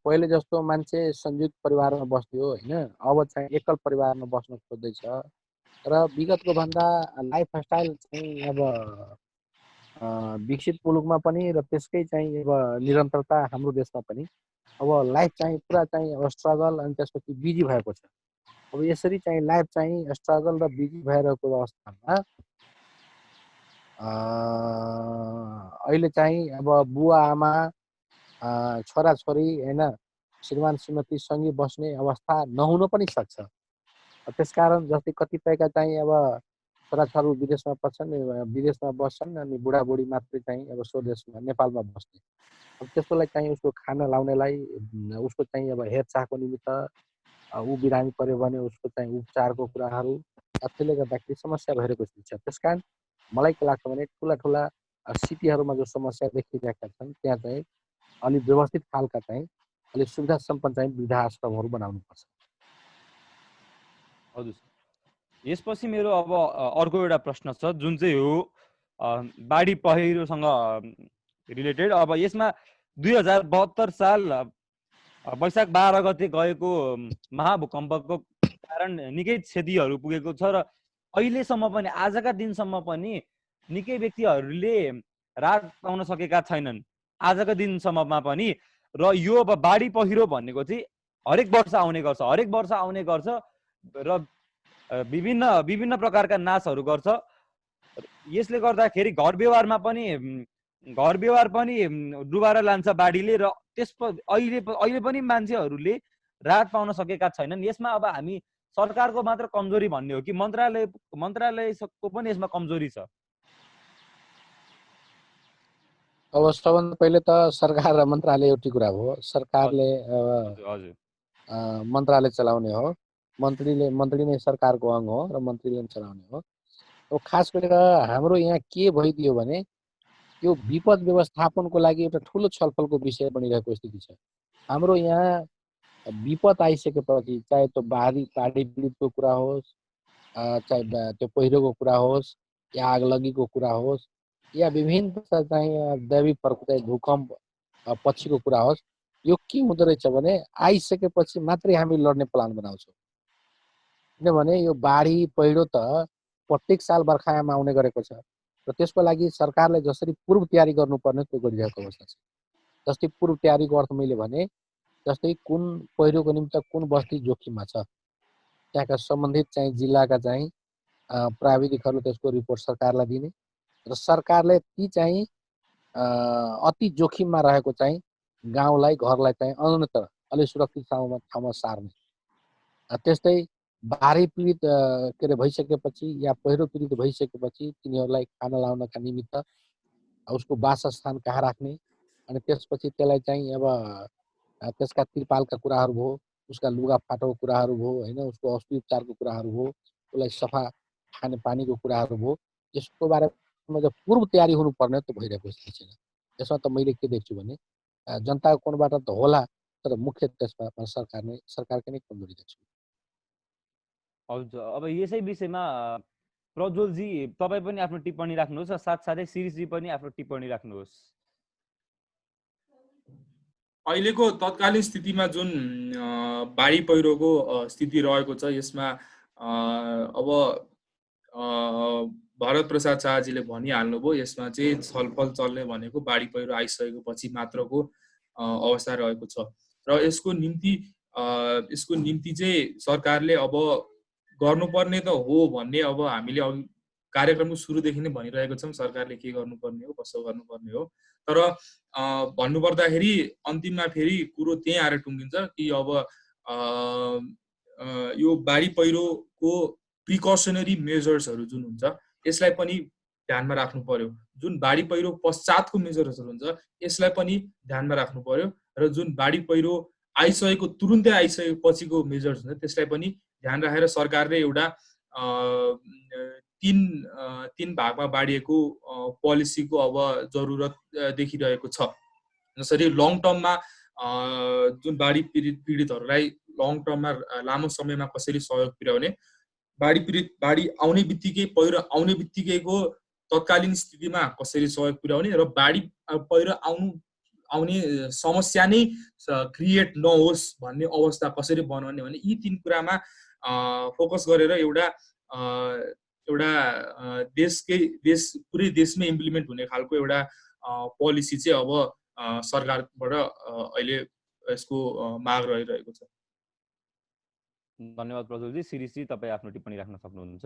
पहिले जस्तो मान्छे संयुक्त परिवारमा बस्थ्यो होइन, अब चाहिँ एकल परिवारमा बस्न खोज्दैछ र विगतको भन्दा लाइफस्टाइल चाहिँ अब विकसित मुलुकमा पनि र त्यसकै चाहिँ अब निरन्तरता हाम्रो देशमा पनि अब लाइफ चाहिँ पुरा चाहिँ अब स्ट्रगल अनि त्यसपछि बिजी भएको छ। अब यसरी चाहिँ लाइफ चाहिँ स्ट्रगल र बिजी भइरहेको अवस्थामा अहिले चाहिँ अब बुवा आमा छोराछोरी होइन श्रीमान श्रीमती सँगै बस्ने अवस्था नहुन पनि सक्छ। त्यसकारण जस्तै कतिपयका चाहिँ अब छोराछोरी विदेशमा बस्छन् अनि बुढाबुढी मात्रै चाहिँ अब स्वदेशमा नेपालमा बस्ने। अब त्यसकोलाई चाहिँ उसको खाना लाउनेलाई उसको चाहिँ अब हेरचाहको निमित्त ऊ बिरामी पर्यो भने उसको चाहिँ उपचारको कुराहरू त्यसले गर्दाखेरि समस्या भइरहेको छ। त्यसकारण मलाई के लाग्छ भने ठुला सिटीहरूमा जो समस्या देखिरहेका छन् त्यहाँ चाहिँ अलिक व्यवस्थित खालका चाहिँ अलिक सुविधा सम्पन्न चाहिँ वृद्धाश्रमहरू बनाउनुपर्छ। हजुर, यसपछि मेरो अब अर्को एउटा प्रश्न छ जुन चाहिँ हो बाढी पहिरोसँग रिलेटेड। अब यसमा 2072 साल वैशाख 12 गते गएको महाभूकम्पको कारण निकै क्षतिहरू पुगेको छ र अहिलेसम्म पनि, आजका दिनसम्म पनि निकै व्यक्तिहरूले राहत पाउन सकेका छैनन् आजका दिनसम्ममा पनि। र यो अब बाढी पहिरो भनेको चाहिँ हरेक वर्ष आउने गर्छ र विभिन्न प्रकारका नाशहरू गर्छ। यसले गर्दाखेरि घर व्यवहार पनि डुबाएर लान्छ बाढीले र अहिले पनि मान्छेहरूले राहत पाउन सकेका छैनन्। यसमा अब हामी सरकारको मात्र कमजोरी भन्ने हो कि मन्त्रालयको पनि यसमा कमजोरी छ? अब सबभन्दा पहिले त सरकार र मन्त्रालय एउटै कुरा हो। सरकारले मन्त्रालय चलाउने हो, मन्त्री नै सरकारको अङ्ग हो र मन्त्रीले चलाउने हो। अब खास गरेर हाम्रो यहाँ के भइदियो भने यो विपद व्यवस्थापनको लागि एउटा ठुलो छलफलको विषय बनिरहेको स्थिति छ। हाम्रो यहाँ विपद आइसकेपछि चाहे त्यो बाढी पीडितको कुरा होस्, चाहे त्यो पहिरोको कुरा होस् या आगलगीको कुरा होस् या विभिन्न चाहिँ दैविक प्रकृति भूकम्प पछिको कुरा होस्, यो के हुँदो रहेछ भने आइसकेपछि मात्रै हामी लड्ने प्लान बनाउँछौँ। किनभने यो बाढी पहिरो त प्रत्येक साल बर्खायाममा आउने गरेको छ र त्यसको लागि सरकारले जसरी पूर्व तयारी गर्नुपर्ने त्यो गरिरहेको अवस्था छ। जस्तै पूर्व तयारीको अर्थ मैले भने जस्तै कुन पहिरोको निमित्त कुन बस्ती जोखिममा छ त्यहाँका सम्बन्धित चाहिँ जिल्लाका चाहिँ प्राविधिकहरूले त्यसको रिपोर्ट सरकारलाई दिने र सरकारले ती चाहिँ अति जोखिममा रहेको चाहिँ गाउँलाई घरलाई चाहिँ अन्यत्र अलिक सुरक्षित ठाउँमा सार्ने। त्यस्तै बाढी पीडित के अरे भइसकेपछि या पहिरो पीडित भइसकेपछि तिनीहरूलाई खाना लाउनका निमित्त उसको वासस्थान कहाँ राख्ने अनि त्यसपछि त्यसलाई चाहिँ अब त्यसका तिरपालका कुराहरू भयो, उसका लुगाफाटाको कुराहरू भयो होइन, उसको औषधि उपचारको कुराहरू भयो, उसलाई सफा खाने पानीको कुराहरू भयो। यसको बारेमा जब पूर्व तयारी हुनुपर्ने त्यो भइरहेको छैन। यसमा त मैले के देख्छु भने जनताको कोणबाट त होला तर मुख्य त्यसमा सरकारकै नै कमजोरी देख्छु। हजुर, अब यसै विषयमा प्रज्वलजी तपाईँ पनि आफ्नो टिप्पणी राख्नुहोस् र साथसाथै शिरीषजी पनि आफ्नो टिप्पणी राख्नुहोस्। अहिलेको तत्कालीन स्थितिमा जुन बाढी पहिरोको स्थिति रहेको छ यसमा अब भरत प्रसाद शाहजीले भनिहाल्नुभयो यसमा चाहिँ छलफल चल्ने भनेको बाढी पहिरो आइसकेको पछि मात्रको अवस्था रहेको छ र यसको निम्ति चाहिँ सरकारले अब गर्नुपर्ने त हो भन्ने अब हामीले कार्यक्रमको सुरुदेखि नै भनिरहेको छौँ सरकारले के गर्नुपर्ने हो कसो गर्नुपर्ने हो तर भन्नुपर्दाखेरि अन्तिममा फेरि कुरो त्यही आएर टुङ्गिन्छ कि अब यो बाढी पहिरोको प्रिकसनरी मेजर्सहरू जुन हुन्छ यसलाई पनि ध्यानमा राख्नु पर्यो जुन बाढी पहिरो पश्चातको मेजर्सहरू हुन्छ यसलाई पनि ध्यानमा राख्नु पर्यो र जुन बाढी पहिरो आइसकेको तुरुन्तै आइसकेको पछिको मेजर्स हुन्छ त्यसलाई पनि ध्यान राखेर सरकारले एउटा तीन भागमा बाँडिएको पोलिसीको अब जरुरत देखिरहेको छ जसरी लङ टर्ममा जुन बाढी पीडितहरूलाई लङ टर्ममा लामो समयमा कसरी सहयोग पुर्याउने बाढी आउने बित्तिकै पहिरो आउने बित्तिकैको तत्कालीन स्थितिमा कसरी सहयोग पुर्याउने र बाढी पहिरो आउने समस्या नै क्रिएट नहोस् भन्ने अवस्था कसरी बनाउने भने यी तीन कुरामा फोकस गरेर एउटा पुरै देशमै इम्प्लिमेन्ट हुने खालको एउटा पोलिसी चाहिँ अब सरकारबाट अहिले यसको माग रहिरहेको छ। धन्यवाद प्रज्वलजी। शिरीषजी तपाईँ आफ्नो टिप्पणी राख्न सक्नुहुन्छ।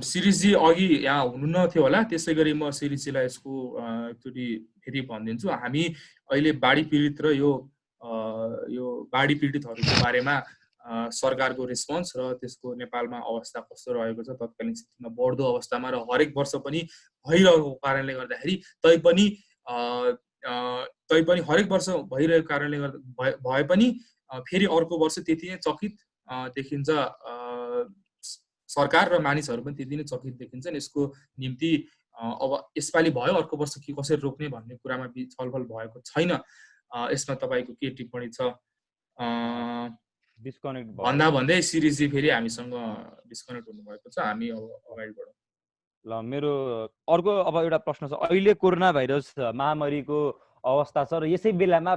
शिरीषजी अघि यहाँ हुनुहुन्न थियो होला त्यसै गरी म शिरीषजीलाई यसको एकचोटि फेरि भनिदिन्छु। हामी अहिले बाढी पीडित र यो बाढी पीडितहरूको बारेमा सरकारको रेस्पोन्स र त्यसको नेपालमा अवस्था कस्तो रहेको छ तत्कालीन स्थितिमा बढ्दो अवस्थामा र हरेक वर्ष पनि भइरहेको कारणले गर्दाखेरि तैपनि हरेक वर्ष भइरहेको कारणले गर्दा भए पनि फेरि अर्को वर्ष त्यति नै चकित देखिन्छ सरकार र मानिसहरू पनि त्यति नै चकित देखिन्छन्। यसको निम्ति अब यसपालि भयो अर्को वर्ष के कसरी रोक्ने भन्ने कुरामा छलफल भएको छैन। यसमा तपाईँको के टिप्पणी छ? डिस्कनेक्ट भन्दै शिरीषजी फेरि हामीसँग डिस्कनेक्ट हुनुभएको छ। हामी अब अगाडि बढौँ। ल, मेरो अर्को अब एउटा प्रश्न छ। अहिले कोरोना भाइरस महामारीको अवस्था छ र यसै बेलामा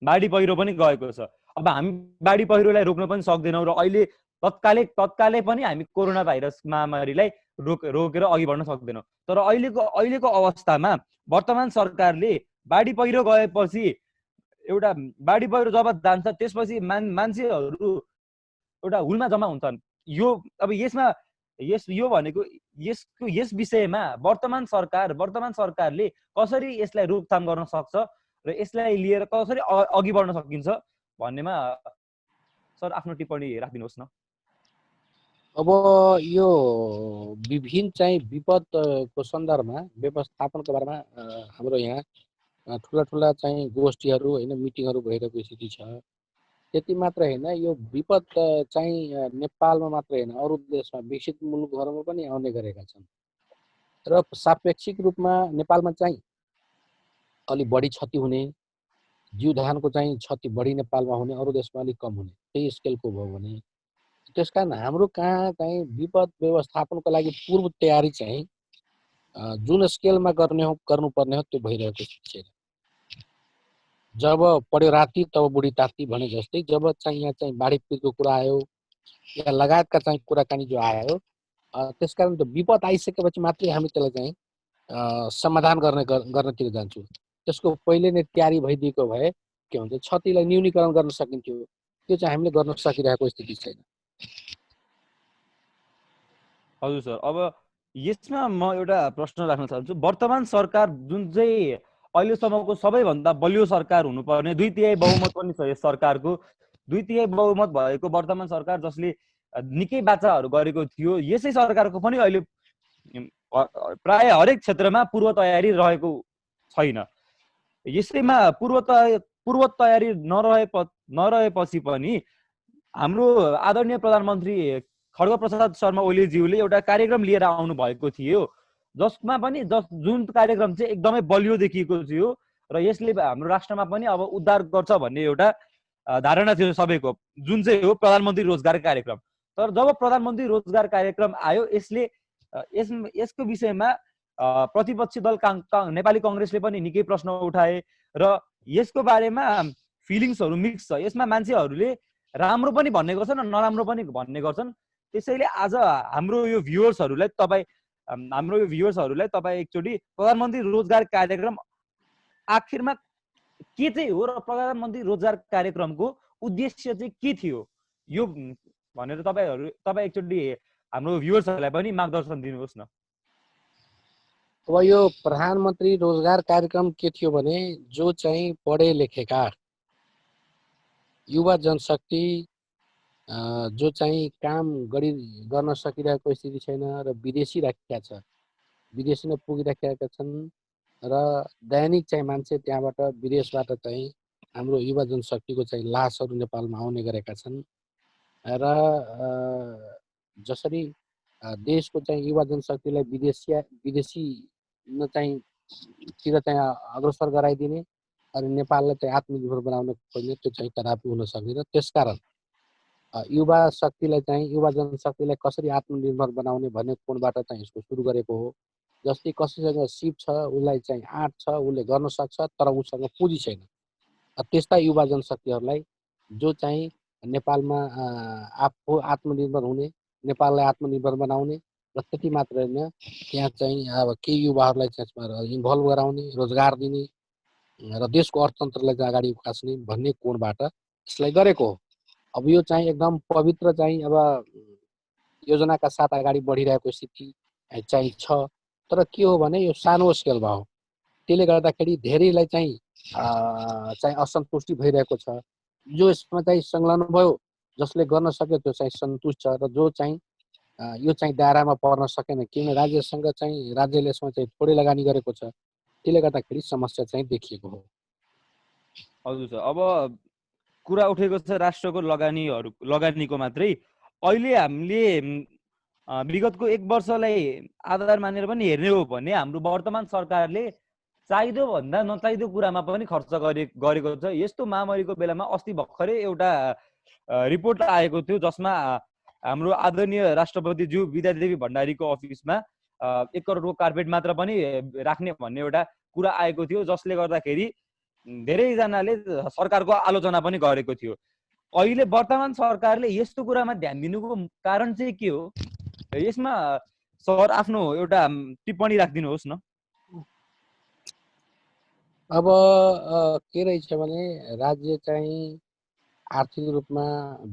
बाढी पहिरो पनि गएको छ। अब हामी बाढी पहिरोलाई रोक्न पनि सक्दैनौँ र अहिले तत्कालै पनि हामी कोरोना भाइरस महामारीलाई रोकेर अघि बढ्न सक्दैनौँ। तर अहिलेको अवस्थामा वर्तमान सरकारले बाढी पहिरो गएपछि एउटा बाढी पहिरो जब जान्छ त्यसपछि मान्छेहरू एउटा हुलमा जम्मा हुन्छन्। यो भनेको यस विषयमा वर्तमान सरकारले कसरी यसलाई रोकथाम गर्न सक्छ र यसलाई लिएर कसरी अघि बढ्न सकिन्छ भन्नेमा सर आफ्नो टिप्पणी राखिदिनुहोस् न। अब यो विभिन्न चाहिँ विपदको सन्दर्भमा व्यवस्थापनको बारेमा हाम्रो यहाँ ठुला चाहिँ गोष्ठीहरू होइन मिटिङहरू भइरहेको स्थिति छ। त्यति मात्र होइन, यो विपद चाहिँ नेपालमा मात्र होइन अरू देशमा विकसित मुलुकहरूमा पनि आउने गरेका छन् र सापेक्षिक रूपमा नेपालमा चाहिँ अलि बढी क्षति हुने, जीवधानको चाहिँ क्षति बढी नेपालमा हुने, अरू देशमा अलिक कम हुने, त्यही स्केलको भयो भने त्यस कारण हाम्रो कहाँ चाहिँ विपद व्यवस्थापनको लागि पूर्व तयारी चाहिँ जुन स्केलमा गर्नुपर्ने हो त्यो भइरहेको छैन। जब पढ्यो राति तब बुढी ताती भने जस्तै जब चाहिँ यहाँ चाहिँ बाढी पीडितको कुरा आयो या लगायतका चाहिँ कुराकानी जो आयो त्यसकारण त्यो विपद आइसकेपछि मात्रै हामी त्यसलाई चाहिँ समाधान गर्नतिर जान्छौँ। त्यसको पहिले नै तयारी भइदिएको भए के हुन्छ क्षतिलाई न्यूनीकरण गर्न सकिन्थ्यो। त्यो चाहिँ हामीले गर्न सकिरहेको स्थिति छैन। हजुर सर, अब यसमा म एउटा प्रश्न राख्न चाहन्छु। वर्तमान सरकार जुन चाहिँ अहिलेसम्मको सबैभन्दा बलियो सरकार हुनुपर्ने 2/3 बहुमत पनि छ यस सरकारको। 2/3 बहुमत भएको वर्तमान सरकार जसले निकै बाचाहरू गरेको थियो, यसै सरकारको पनि अहिले प्राय हरेक क्षेत्रमा पूर्व तयारी रहेको छैन। यसैमा पूर्व तयारी नरहेपछि पनि हाम्रो आदरणीय प्रधानमन्त्री खड्गप्रसाद शर्मा ओलीज्यूले एउटा कार्यक्रम लिएर आउनु भएको थियो जसमा पनि जुन कार्यक्रम चाहिँ एकदमै बलियो देखिएको थियो र यसले हाम्रो राष्ट्रमा पनि अब उद्धार गर्छ भन्ने एउटा धारणा थियो सबैको, जुन चाहिँ हो प्रधानमन्त्री रोजगार कार्यक्रम। तर जब प्रधानमन्त्री रोजगार कार्यक्रम आयो यसको विषयमा प्रतिपक्षी दल नेपाली कांग्रेसले पनि निकै प्रश्न उठाए र यसको बारेमा फिलिङ्सहरू मिक्स छ। यसमा मान्छेहरूले राम्रो पनि भन्ने गर्छन् र नराम्रो पनि भन्ने गर्छन्। त्यसैले आज हाम्रो यो भ्युअर्सहरूलाई तपाईँ एकचोटि प्रधानमन्त्री रोजगार कार्यक्रम आखिरमा के चाहिँ हो र प्रधानमन्त्री रोजगार कार्यक्रमको उद्देश्य चाहिँ के थियो यो भनेर तपाईँ एकचोटि हाम्रो भ्युअर्सहरूलाई पनि मार्गदर्शन दिनुहोस् न। अब यो प्रधानमन्त्री रोजगार कार्यक्रम के थियो भने जो चाहिँ पढे लेखेका युवा जनशक्ति जो चाहिँ काम गर्न सकिरहेको स्थिति छैन र विदेशी राखेका छ, विदेशी नै पुगिराखेका छन् र दैनिक चाहिँ मान्छे त्यहाँबाट विदेशबाट चाहिँ हाम्रो युवा जनशक्तिको चाहिँ लासहरू नेपालमा आउने गरेका छन् र जसरी देशको चाहिँ युवा जनशक्तिलाई विदेशी चाहिँ तिर चाहिँ अग्रसर गराइदिने अनि नेपाललाई चाहिँ आत्मनिर्भर बनाउन खोज्ने त्यो चाहिँ कदापि हुन सक्दैन। त्यसकारण युवा जनशक्तिलाई कसरी आत्मनिर्भर बनाउने भन्ने कोणबाट चाहिँ यसको सुरु गरेको हो। जस्तै कसैसँग सिप छ, उसलाई चाहिँ आँट छ, उसले गर्न सक्छ, तर उसँग पुँजी छैन। त्यस्ता युवा जनशक्तिहरूलाई जो चाहिँ नेपालमा आफू आत्मनिर्भर हुने, नेपाललाई आत्मनिर्भर बनाउने र त्यति मात्र होइन, त्यहाँ चाहिँ अब केही युवाहरूलाई चाहिँ इन्भल्भ गराउने, रोजगार दिने र देशको अर्थतन्त्रलाई चाहिँ अगाडि उकास्ने भन्ने कोणबाट यसलाई गरेको हो। अब यो चाहिँ एकदम पवित्र चाहिँ अब योजनाका साथ अगाडि बढिरहेको स्थिति चाहिँ छ। तर के हो भने यो सानो स्केलमा हो, त्यसले गर्दाखेरि धेरैलाई चाहिँ असन्तुष्टि भइरहेको छ। जो यसमा चाहिँ संलग्न भयो, जसले गर्न सक्यो त्यो चाहिँ सन्तुष्ट छ र जो चाहिँ यो चाहिँ दायरामा पर्न सकेन, किन राज्यले यसमा चाहिँ थोरै लगानी गरेको छ, त्यसले गर्दाखेरि समस्या चाहिँ देखिएको हो। हजुर सर, अब कुरा उठेको छ राष्ट्रको लगानीको मात्रै। अहिले हामीले विगतको 1 वर्षलाई आधार मानेर पनि हेर्ने हो भने हाम्रो वर्तमान सरकारले चाहिदो भन्दा नचाहिदो कुरामा पनि खर्च गरेको छ। यस्तो महामारीको बेलामा अस्ति भर्खरै एउटा रिपोर्ट आएको थियो जसमा हाम्रो आदरणीय राष्ट्रपतिज्यू विद्यादेवी भण्डारीको अफिसमा 1 करोडको कार्पेट मात्र पनि राख्ने भन्ने एउटा कुरा आएको थियो, जसले गर्दाखेरि धेरैजनाले सरकारको आलोचना पनि गरेको थियो। अहिले वर्तमान सरकारले यस्तो कुरामा ध्यान दिनुको कारण चाहिँ के हो? यसमा सर आफ्नो एउटा टिप्पणी राखिदिनुहोस् न। अब के रहेछ भने राज्य चाहिँ आर्थिक रूपमा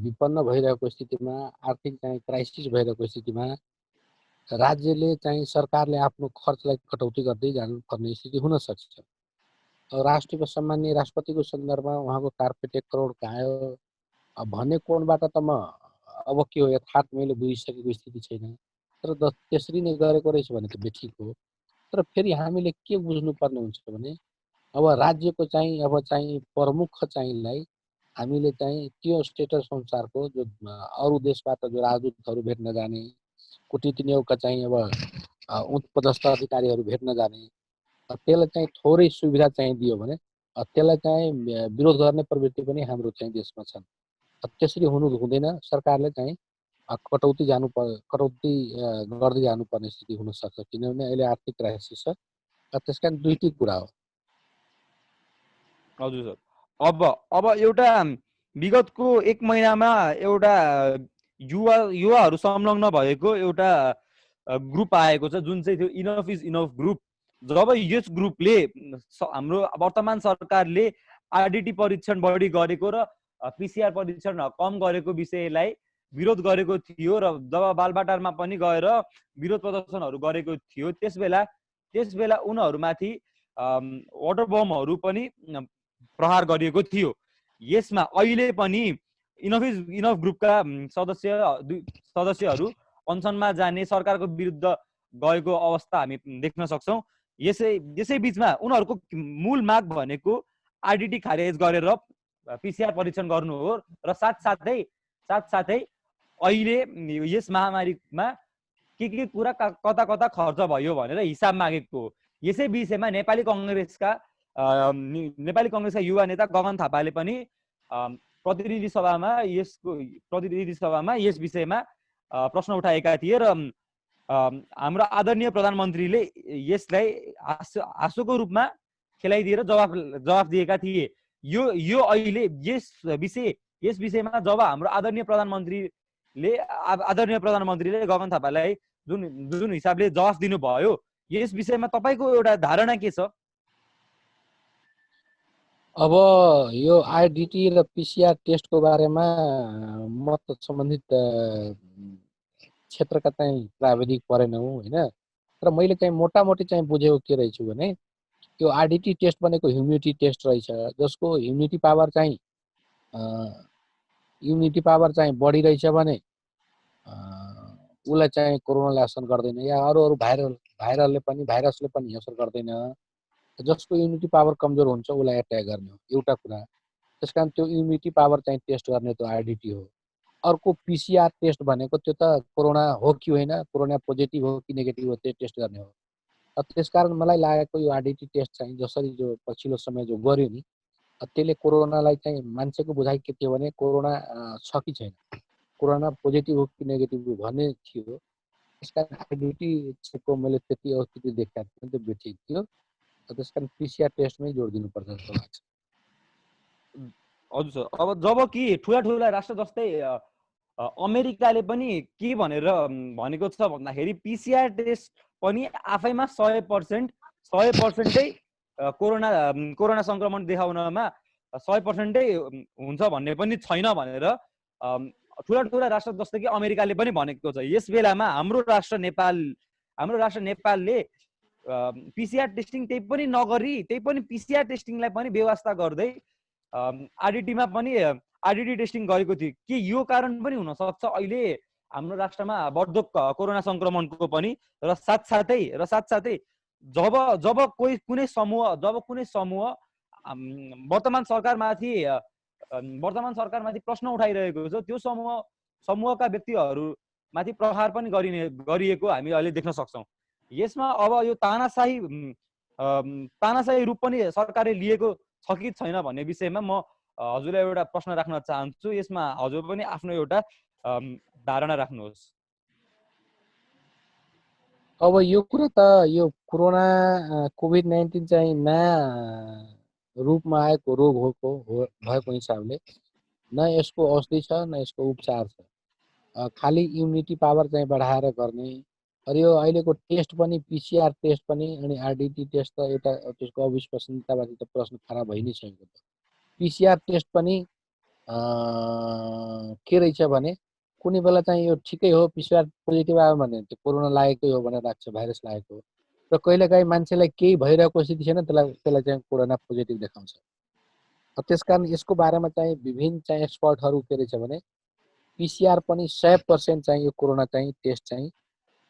विपन्न भइरहेको स्थितिमा, आर्थिक चाहिँ क्राइसिस भइरहेको स्थितिमा राज्यले चाहिँ सरकारले आफ्नो खर्चलाई कटौती गर्दै जानुपर्ने स्थिति हुन सक्छ। राष्ट्रको सम्माननीय राष्ट्रपतिको सन्दर्भमा उहाँको कार्पेट 1 करोड आयो भन्ने कोणबाट त म अब के हो यथार्थ मैले बुझिसकेको स्थिति छैन। तर त्यसरी नै गरेको रहेछ भने त बेठिक हो। तर फेरि हामीले के बुझ्नुपर्ने हुन्छ भने अब राज्यको चाहिँ अब चाहिँ प्रमुख चाहिँलाई हामीले चाहिँ त्यो स्टेटस अनुसारको जो अरू देशबाट जो राजदूतहरू भेट्न जाने, कूटनीति नियोगका चाहिँ अब उच्च पदस्थ अधिकारीहरू भेट्न जाने, त्यसलाई चाहिँ थोरै सुविधा चाहिँ दियो भने त्यसलाई चाहिँ विरोध गर्ने प्रवृत्ति पनि हाम्रो चाहिँ देशमा छन्। त्यसरी हुनु हुँदैन। सरकारले चाहिँ कटौती गर्दै जानुपर्ने स्थिति हुन सक्छ, किनभने अहिले आर्थिक क्राइसिस छ। त्यसकारण दुईटै कुरा हो। हजुर सर, अब एउटा विगतको 1 महिनामा एउटा युवाहरू संलग्न भएको एउटा ग्रुप आएको छ, जुन चाहिँ थियो इनफ इज इनफ ग्रुप। जब यस ग्रुपले हाम्रो वर्तमान सरकारले आरडीटी परीक्षण बढी गरेको र पीसीआर परीक्षण कम गरेको विषयलाई विरोध गरेको थियो र जब बालबाटारमा पनि गएर विरोध प्रदर्शनहरू गरेको थियो, त्यसबेला उनीहरूमाथि वाटर बमहरू पनि प्रहार गरिएको थियो। यसमा अहिले पनि इनफ इज इनफ ग्रुपका सदस्यहरू अनसनमा जाने, सरकारको विरुद्ध गएको अवस्था हामी देख्न सक्छौँ। यसै बीचमा उनीहरूको मूल माग भनेको आरडीटी खारेज गरेर पीसीआर परीक्षण गर्नु हो र साथसाथै अहिले यस महामारीमा के कुरा कता खर्च भयो भनेर हिसाब मागेको हो। यसै विषयमा नेपाली कांग्रेसका युवा नेता गगन थापाले पनि प्रतिनिधि सभामा यस विषयमा प्रश्न उठाएका थिए र हाम्रो आदरणीय प्रधानमन्त्रीले यसलाई हाँसोको रूपमा खेलाइदिएर जवाफ दिएका थिए। यो अहिले यस विषयमा जब हाम्रो आदरणीय प्रधानमन्त्रीले गगन थापालाई जुन हिसाबले जवाफ दिनुभयो, यस विषयमा तपाईको एउटा धारणा के छ? अब यो आइडिटी र पिसिआर टेस्टको बारेमा म त सम्बन्धित क्षेत्रका चाहिँ प्राविधिक परेन हुँ होइन, तर मैले चाहिँ मोटामोटी चाहिँ बुझेको के रहेछु भने यो आइडिटी टेस्ट भनेको ह्युमिनिटी टेस्ट रहेछ, जसको ह्युमिनिटी पावर चाहिँ बढी रहेछ भने उसलाई चाहिँ कोरोनाले असर गर्दैन, या अरू भाइरसले पनि असर गर्दैन। जसको इम्युनिटी पावर कमजोर हुन्छ उसलाई एट्याक गर्ने हो एउटा कुरा। त्यसकारण त्यो इम्युनिटी पावर चाहिँ टेस्ट गर्ने त्यो आइडिटी हो। अर्को पिसिआर टेस्ट भनेको त्यो त कोरोना हो कि होइन, कोरोना पोजिटिभ हो कि नेगेटिभ हो त्यो टेस्ट गर्ने हो। त्यसकारण मलाई लागेको यो आइडिटी टेस्ट चाहिँ जसरी जो पछिल्लो समय जो गर्यो नि, त्यसले कोरोनालाई चाहिँ मान्छेको बुझाइ के थियो भने कोरोना छ कि छैन, कोरोना पोजिटिभ हो कि नेगेटिभ हो भन्ने थियो। त्यसकारण आइडिटी चेकको मैले त्यति औचित्य देखाएको थिएँ, त्यो बेठिक थियो। त्यस कारण पिसिआर टेस्टमै जोड दिनुपर्छ जस्तो लाग्छ। हजुर सर, अब जब कि ठुला राष्ट्र जस्तै अमेरिकाले पनि के भनेर भनेको छ भन्दाखेरि पिसिआर टेस्ट पनि आफैमा 100%ै कोरोना संक्रमण देखाउनमा 100%ै हुन्छ भन्ने पनि छैन भनेर ठुला राष्ट्र जस्तै कि अमेरिकाले पनि भनेको छ। यस बेलामा हाम्रो राष्ट्र नेपालले पिसिआर टेस्टिङ त्यही पनि नगरी, त्यही पनि पिसिआर टेस्टिङलाई पनि व्यवस्था गर्दै आइडिटीमा पनि आइडिटी टेस्टिङ गरेको थियो। के यो कारण पनि हुन सक्छ अहिले हाम्रो राष्ट्रमा बढ्दो कोरोना संक्रमणको पनि, र साथसाथै जब कुनै समूह वर्तमान सरकारमाथि प्रश्न उठाइरहेको छ, त्यो समूहका व्यक्तिहरूमाथि प्रहार पनि गरिएको हामी अहिले देख्न सक्छौँ। यसमा अब यो तानाशाही रूप पनि सरकारले लिएको छ कि छैन भन्ने विषयमा म हजुरलाई एउटा प्रश्न राख्न चाहन्छु। यसमा हजुर पनि आफ्नो एउटा धारणा राख्नुहोस्। अब यो कुरा त यो कोरोना कोभिड-19 चाहिँ नयाँ रूपमा आएको रोग भएको हिसाबले न यसको औषधि छ न यसको उपचार छ। खालि इम्युनिटी पावर चाहिँ बढाएर गर्ने। र यो अहिलेको टेस्ट पनि पिसिआर टेस्ट पनि अनि आरडिटी टेस्ट त एउटा त्यसको अविश्वसनीयतामाथि त प्रश्न खडा भइ नै सकेको छ। पिसिआर टेस्ट पनि के रहेछ भने कुनै बेला चाहिँ यो ठिकै हो, पिसिआर पोजिटिभ आयो भने त्यो कोरोना लागेकै हो भनेर लाग्छ, भाइरस लागेको हो। र कहिलेकाहीँ मान्छेलाई केही भइरहेको स्थिति छैन, त्यसलाई चाहिँ कोरोना पोजिटिभ देखाउँछ। त्यसकारण यसको बारेमा चाहिँ विभिन्न चाहिँ एक्सपर्टहरू के रहेछ भने पिसिआर पनि 100% चाहिँ यो कोरोना चाहिँ टेस्ट चाहिँ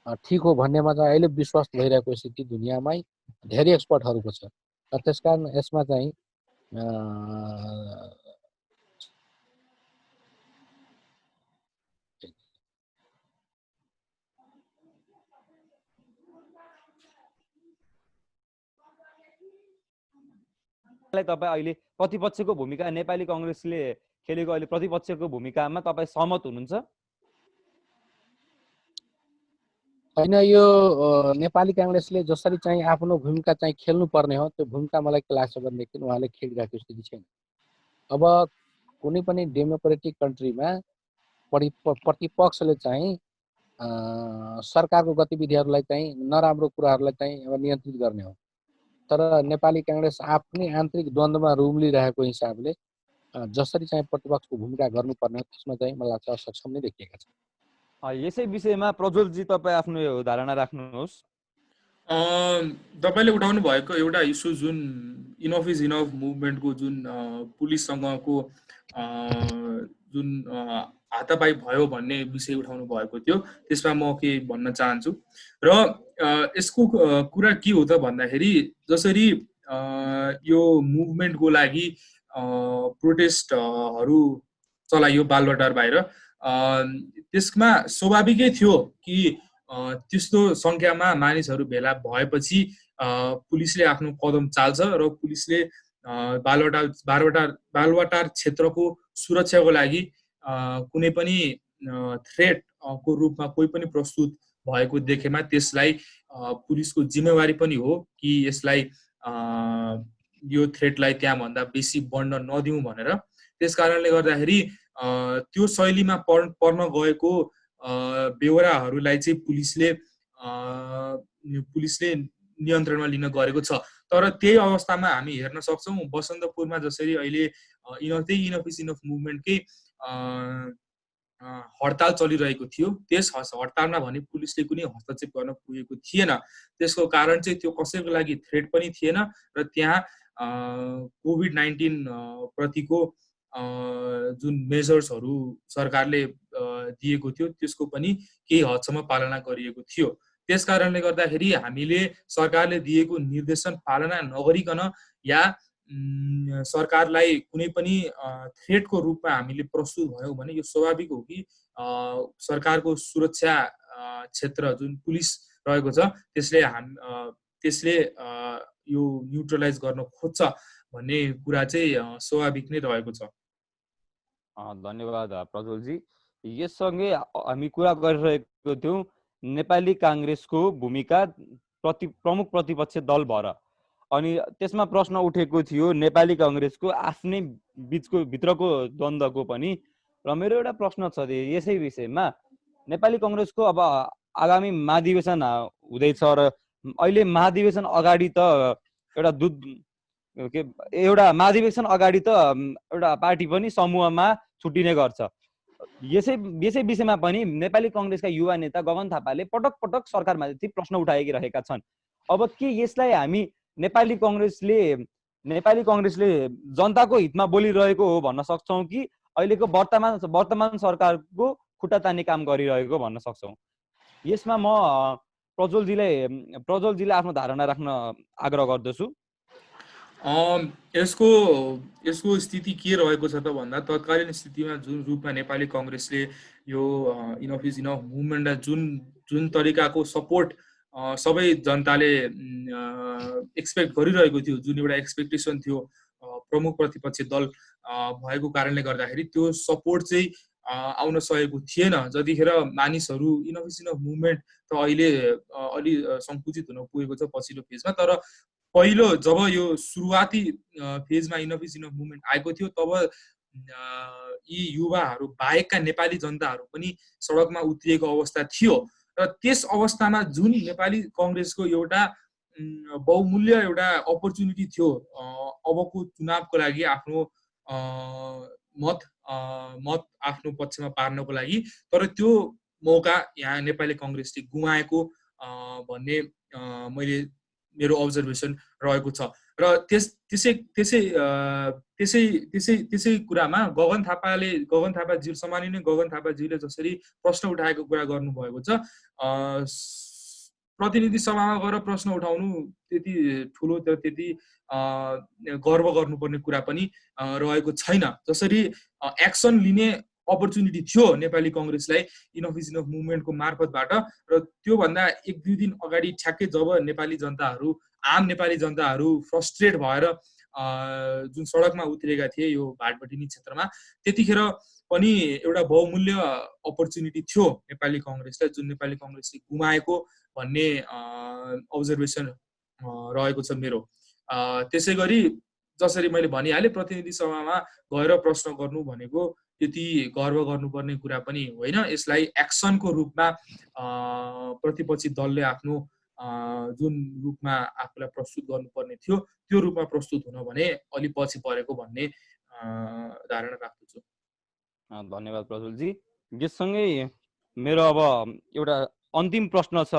ठिक हो भन्नेमा चाहिँ अहिले विश्वास भइरहेको स्थिति दुनियाँमै धेरै एक्सपर्टहरूको छ। त्यसकारण यसमा चाहिँ तपाईँ अहिले प्रतिपक्षको भूमिका नेपाली कांग्रेसले खेलेको अहिले प्रतिपक्षको भूमिकामा तपाईँ सहमत हुनुहुन्छ? होइन, यो नेपाली कांग्रेसले जसरी चाहिँ आफ्नो भूमिका चाहिँ खेल्नु पर्ने हो त्यो भूमिका मलाई के लाग्छ भनेदेखि उहाँले खेलिरहेको स्थिति छैन। अब कुनै पनि डेमोक्रेटिक कन्ट्रीमा प्रतिपक्षले चाहिँ सरकारको गतिविधिहरूलाई चाहिँ नराम्रो कुराहरूलाई चाहिँ अब नियन्त्रित गर्ने हो। तर नेपाली कांग्रेस आफ्नै आन्तरिक द्वन्द्वमा रुम्लिरहेको हिसाबले जसरी चाहिँ प्रतिपक्षको भूमिका गर्नुपर्ने हो त्यसमा चाहिँ मलाई लाग्छ असक्षम नै देखिएका छन्। यसै विषयमा प्रज्वलजी तपाईँ आफ्नो धारणा राख्नुहोस्। तपाईँले उठाउनु भएको एउटा इस्यु जुन इनफ इज इनफ मुभमेन्टको जुन पुलिससँगको जुन हातापाई भयो भन्ने विषय उठाउनु भएको थियो, त्यसमा म के भन्न चाहन्छु। र यसको कुरा के हो त भन्दाखेरि जसरी यो मुभमेन्टको लागि प्रोटेस्टहरू चलाइयो बालुवाटार बाहिर, त्यसमा स्वाभाविकै थियो कि त्यस्तो संख्यामा मानिसहरू भेला भएपछि पुलिसले आफ्नो कदम चाल्छ र पुलिसले बालुवाटार क्षेत्रको सुरक्षाको लागि कुनै पनि थ्रेटको रूपमा कोही पनि प्रस्तुत भएको देखेमा त्यसलाई पुलिसको जिम्मेवारी पनि हो कि यसलाई यो थ्रेटलाई त्यहाँभन्दा बेसी बढ्न नदिउँ भनेर। त्यस कारणले गर्दाखेरि त्यो शैलीमा पर्न गएको बेहोराहरूलाई चाहिँ पुलिसले नियन्त्रणमा लिन गरेको छ। तर त्यही अवस्थामा हामी हेर्न सक्छौँ बसन्तपुरमा जसरी अहिले त्यही इनफ इज इनफ मुभमेन्टकै हडताल चलिरहेको थियो, त्यस हडतालमा भने पुलिसले कुनै हस्तक्षेप गर्न पुगेको थिएन। त्यसको कारण चाहिँ त्यो कसैको लागि थ्रेट पनि थिएन र त्यहाँ कोभिड-19 प्रतिको जुन मेजर्सहरू सरकारले दिएको थियो त्यसको पनि केही हदसम्म पालना गरिएको थियो। त्यस कारणले गर्दाखेरि हामीले सरकारले दिएको निर्देशन पालना नगरिकन या सरकारलाई कुनै पनि थ्रेटको रूपमा हामीले प्रस्तुत भयौँ भने यो स्वाभाविक हो कि सरकारको सुरक्षा क्षेत्र जुन पुलिस रहेको छ त्यसले यो न्युट्रलाइज गर्न खोज्छ भन्ने कुरा चाहिँ स्वाभाविक नै रहेको छ। धन्यवाद प्रज्वलजी। यससँगै हामी कुरा गरिरहेको थियौँ नेपाली काङ्ग्रेसको भूमिका प्रमुख प्रतिपक्ष दल भएर, अनि त्यसमा प्रश्न उठेको थियो नेपाली काङ्ग्रेसको आफ्नै भित्रको द्वन्द्वको पनि। र मेरो एउटा प्रश्न छ यसै विषयमा, नेपाली काङ्ग्रेसको अब आगामी महाधिवेशन हुँदैछ र अहिले महाधिवेशन अगाडि त एउटा महाधिवेशन अगाडि त एउटा पार्टी पनि समूहमा छुट्टिने गर्छ। यसै विषयमा पनि नेपाली काङ्ग्रेसका युवा नेता गगन थापाले पटक पटक सरकारमाथि प्रश्न उठाइरहेका छन्। अब के यसलाई हामी नेपाली काङ्ग्रेसले जनताको हितमा बोलिरहेको हो भन्न सक्छौँ कि अहिलेको वर्तमान सरकारको खुट्टा तान्ने काम गरिरहेको भन्न सक्छौँ? यसमा म प्रज्वलजीलाई आफ्नो धारणा राख्न आग्रह गर्दछु। यसको स्थिति के रहेको छ त भन्दा तत्कालीन स्थितिमा जुन रूपमा नेपाली काङ्ग्रेसले यो इनफ इज इनफ मुभमेन्टलाई जुन तरिकाको सपोर्ट सबै जनताले एक्सपेक्ट गरिरहेको थियो, जुन एउटा एक्सपेक्टेसन थियो प्रमुख प्रतिपक्ष दल भएको कारणले गर्दाखेरि त्यो सपोर्ट चाहिँ आउन सकेको थिएन। जतिखेर मानिसहरू इनफ इज इनफ मुभमेन्ट त अहिले अलि सङ्कुचित हुन पुगेको छ पछिल्लो फेजमा, तर पहिलो जब यो सुरुवाती फेजमा इनफ इज इनफ मुभमेन्ट आएको थियो तब यी युवाहरू बाहेकका नेपाली जनताहरू पनि सडकमा उत्रिएको अवस्था थियो। र त्यस अवस्थामा जुन नेपाली काङ्ग्रेसको एउटा बहुमूल्य एउटा अपर्च्युनिटी थियो अबको चुनावको लागि आफ्नो मत आफ्नो पक्षमा पार्नको लागि, तर त्यो मौका यहाँ नेपाली काङ्ग्रेसले गुमाएको भन्ने मेरो अब्जर्भेसन रहेको छ। र त्यसै कुरामा गगन थापाजी सम्माननीय गगन थापाजीले जसरी प्रश्न उठाएको कुरा गर्नुभएको छ, प्रतिनिधि सभामा गएर प्रश्न उठाउनु त्यति ठुलो त्यति गर्व गर्नुपर्ने कुरा पनि रहेको छैन। जसरी एक्सन लिने अपर्च्युनिटी थियो नेपाली काङ्ग्रेसलाई इनफ इज इनफ मुभमेन्टको मार्फतबाट, र त्योभन्दा 1-2 दिन अगाडि ठ्याक्कै जब आम नेपाली जनताहरू फ्रस्ट्रेट भएर जुन सडकमा उत्रिएका थिए यो भाटभटिनी क्षेत्रमा, त्यतिखेर पनि एउटा बहुमूल्य अपर्च्युनिटी थियो नेपाली काङ्ग्रेसलाई, जुन नेपाली काङ्ग्रेसले गुमाएको भन्ने अब्जर्भेसन रहेको छ मेरो। त्यसै गरी जसरी मैले भनिहालेँ प्रतिनिधि सभामा गएर प्रश्न गर्नु भनेको त्यति गर्व गर्नुपर्ने कुरा पनि होइन। यसलाई एक्सनको रूपमा प्रतिपक्षी दलले आफ्नो जुन रूपमा आफूलाई प्रस्तुत गर्नुपर्ने थियो त्यो रूपमा प्रस्तुत हुन भने अलि पछि परेको भन्ने धारणा राख्दछु। धन्यवाद प्रज्वलजी। यससँगै मेरो अब एउटा अन्तिम प्रश्न छ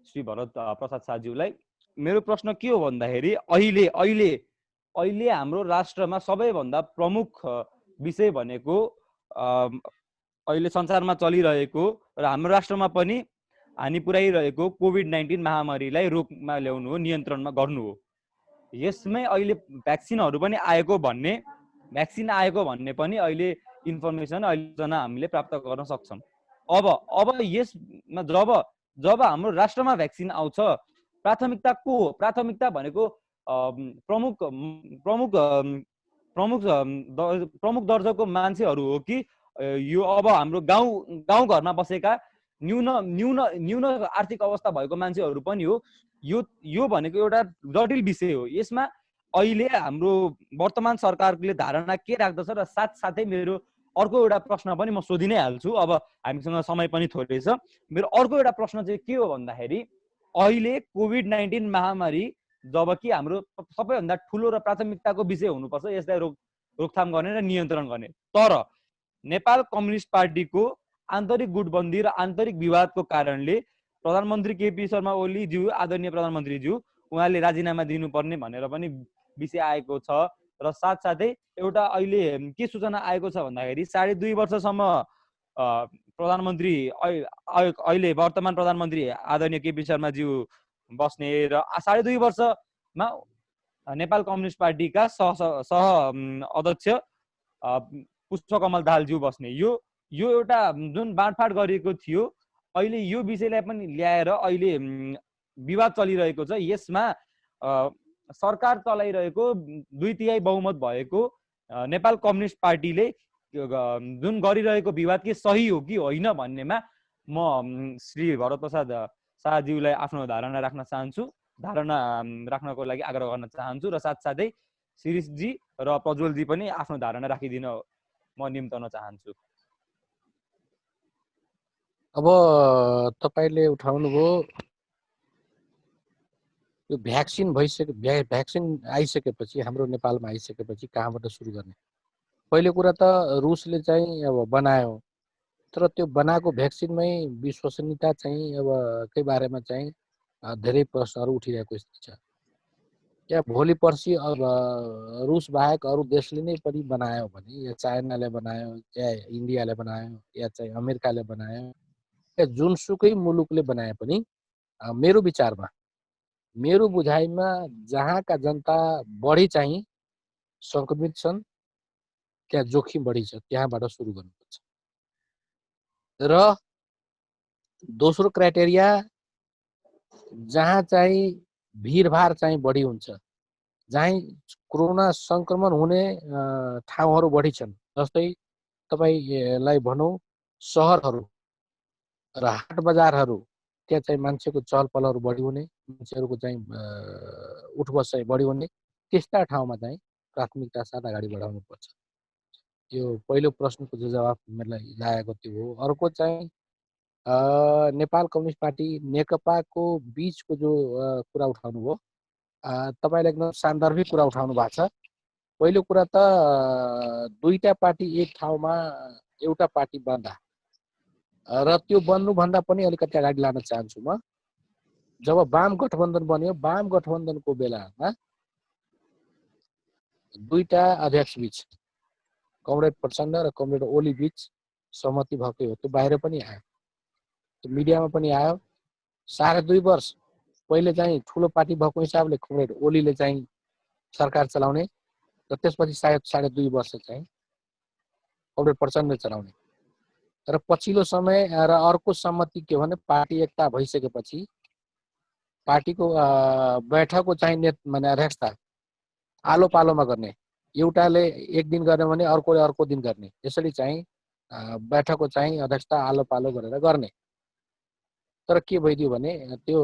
श्री भरत प्रसाद शाहज्यूलाई। मेरो प्रश्न के हो भन्दाखेरि अहिले हाम्रो राष्ट्रमा सबैभन्दा प्रमुख विषय भनेको अहिले संसारमा चलिरहेको र हाम्रो राष्ट्रमा पनि हानि पुर्याइरहेको कोभिड-19 महामारीलाई रोकमा ल्याउनु हो, नियन्त्रणमा गर्नु हो। यसमै अहिले भ्याक्सिन पनि आएको भन्ने पनि अहिले इन्फर्मेसन अहिलेसम्म हामीले प्राप्त गर्न सक्छौँ। अब यसमा जब हाम्रो राष्ट्रमा भ्याक्सिन आउँछ, प्राथमिकता भनेको प्रमुख दर्जाको मान्छेहरू हो कि यो अब हाम्रो गाउँ घरमा बसेका न्यून न्यून न्यून आर्थिक अवस्था भएको मान्छेहरू पनि हो। यो भनेको एउटा जटिल विषय हो। यसमा अहिले हाम्रो वर्तमान सरकारले धारणा के राख्दछ र साथसाथै मेरो अर्को एउटा प्रश्न पनि म सोधि नै हाल्छु, अब हामीसँग समय पनि थोरै छ। मेरो अर्को एउटा प्रश्न चाहिँ के हो भन्दाखेरि अहिले कोभिड-19 महामारी जबकि हाम्रो सबैभन्दा ठुलो र प्राथमिकताको विषय हुनुपर्छ यसलाई रोकथाम गर्ने र नियन्त्रण गर्ने, तर नेपाल कम्युनिस्ट पार्टीको आन्तरिक गुटबन्दी र आन्तरिक विवादको कारणले प्रधानमन्त्री केपी शर्मा ओलीज्यू, आदरणीय प्रधानमन्त्रीज्यू, उहाँले राजीनामा दिनुपर्ने भनेर पनि विषय आएको छ। र साथसाथै एउटा अहिले के सूचना आएको छ भन्दाखेरि 2.5 वर्षसम्म प्रधानमन्त्री अहिले वर्तमान प्रधानमन्त्री आदरणीय केपी शर्माज्यू बस्ने र 2.5 वर्षमा नेपाल कम्युनिस्ट पार्टीका सह अध्यक्ष पुष्पकमल दाहालज्यू बस्ने। यो एउटा जुन बाँडफाँड गरिएको थियो, अहिले यो विषयलाई पनि ल्याएर अहिले विवाद चलिरहेको छ। यसमा सरकार चलाइरहेको 2/3 बहुमत भएको नेपाल कम्युनिस्ट पार्टीले जुन गरिरहेको विवाद के सही हो कि होइन भन्नेमा म श्री भरत प्रसाद शाहज्यूलाई आफ्नो धारणा राख्न चाहन्छु, धारणा राख्नको लागि आग्रह गर्न चाहन्छु र साथसाथै शिरीषजी र प्रज्वलजी पनि आफ्नो धारणा राखिदिन म निम्ताउन चाहन्छु। अब तपाईले उठाउनुभयो यो भ्याक्सिन आइसकेपछि, हाम्रो नेपालमा आइसकेपछि कहाँबाट सुरु गर्ने? पहिलो कुरा त रुसले चाहिँ अब बनायो, तर त्यो बनाएको भ्याक्सिनमै विश्वसनीयता चाहिँ अब के बारेमा चाहिँ धेरै प्रश्नहरू उठिरहेको स्थिति छ। या भोलि पर्सि अब रुस बाहेक अरू देशले नै पनि बनायो भने, या चाइनाले बनायो, या इन्डियाले बनायो, या चाहिँ अमेरिकाले बनायो, या जुनसुकै मुलुकले बनाए पनि मेरो विचारमा, मेरो बुझाइमा जहाँका जनता बढी चाहिँ संक्रमित छन्, त्यहाँ जोखिम बढी छ, त्यहाँबाट सुरु गर्नुपर्छ। र दोस्रो क्राइटेरिया जहाँ चाहिँ भिडभाड चाहिँ बढी हुन्छ, जहाँ कोरोना संक्रमण हुने ठाउँहरू बढी छन्, जस्तै तपाईलाई भनौँ सहरहरू र हाट बजारहरू, त्यहाँ चाहिँ मान्छेको चहल पहलहरू बढी हुने, मान्छेहरूको चाहिँ उठबस चाहिँ बढी हुने, त्यस्ता ठाउँमा चाहिँ प्राथमिकता साथ अगाडि बढाउनु पर्छ। यो पहिलो प्रश्नको जो जवाफ मलाई लागेको त्यो हो। अर्को चाहिँ नेपाल कम्युनिस्ट पार्टी नेकपाको बीचको जो कुरा उठाउनु भयो, तपाईँले एकदम सान्दर्भिक कुरा उठाउनु भएको छ। पहिलो कुरा त दुईटा पार्टी एक ठाउँमा एउटा पार्टी बन्दा, र त्यो बन्नुभन्दा पनि अलिकति अगाडि लान चाहन्छु म। जब वाम गठबन्धन बन्यो, वाम गठबन्धनको बेलामा दुईटा अध्यक्ष बीच, कमरेड प्रचण्ड र कमरेड ओली बीच सहमति भएकै हो। त्यो बाहिर पनि आयो, त्यो मिडियामा पनि आयो। 2.5 वर्ष पहिले चाहिँ ठुलो पार्टी भएको हिसाबले कमरेड ओलीले चाहिँ सरकार चलाउने, र त्यसपछि सायद 2.5 वर्ष चाहिँ कमरेड प्रचण्डले चलाउने। तर पछिल्लो समय र अर्को सम्मति के भने, पार्टी एकता भइसकेपछि पार्टीको बैठकको चाहिँ माने अध्यक्षता आलो पालोमा गर्ने, एउटाले एक दिन गर्ने भने अर्कोले अर्को दिन गर्ने, यसरी चाहिँ बैठकको चाहिँ अध्यक्षता आलो पालो गरेर गर्ने। तर के भइदियो भने त्यो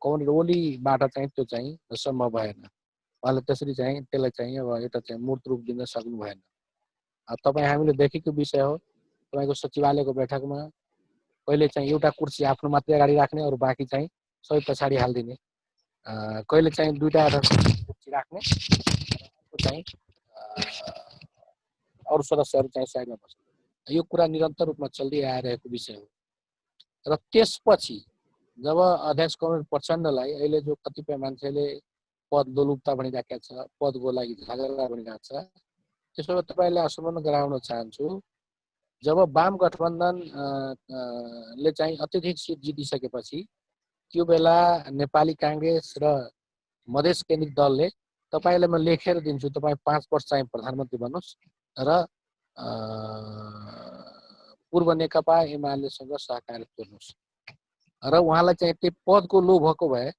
कमरेड ओलीबाट चाहिँ त्यो चाहिँ सम्भव भएन। उहाँले त्यसरी चाहिँ त्यसलाई चाहिँ अब एउटा चाहिँ मूर्त रूप दिन सक्नु भएन। तपाईँ हामीले देखेको विषय हो, तपाईँको सचिवालयको बैठकमा कहिले चाहिँ एउटा कुर्सी आफ्नो मात्रै अगाडि राख्ने, अरू बाँकी चाहिँ सबै पछाडि हालिदिने, कहिले चाहिँ दुईटा कुर्सी राख्ने, चाहिँ अरू सदस्यहरू चाहिँ साइडमा बस्ने। यो कुरा निरन्तर रूपमा चल्दै आइरहेको विषय हो। र त्यसपछि जब अध्यक्ष कमरेड प्रचण्डलाई अहिले जो कतिपय मान्छेले पद लोलुपता भनिरहेका छ, पदको लागि झगडा भनिरहेको छ, त्यसो तपाईँलाई स्मरण गराउन चाहन्छु, जब वाम गठबन्धन ले चाहिँ अत्यधिक सिट जितिसकेपछि त्यो बेला नेपाली काङ्ग्रेस र मधेस केन्द्रित दलले तपाईँलाई म लेखेर दिन्छु, तपाईँ 5 वर्ष चाहिँ प्रधानमन्त्री बन्नुहोस् र पूर्व नेकपा एमालेसँग सहकार्य गर्नुहोस्, र उहाँलाई चाहिँ त्यो पदको लोभ भएको भए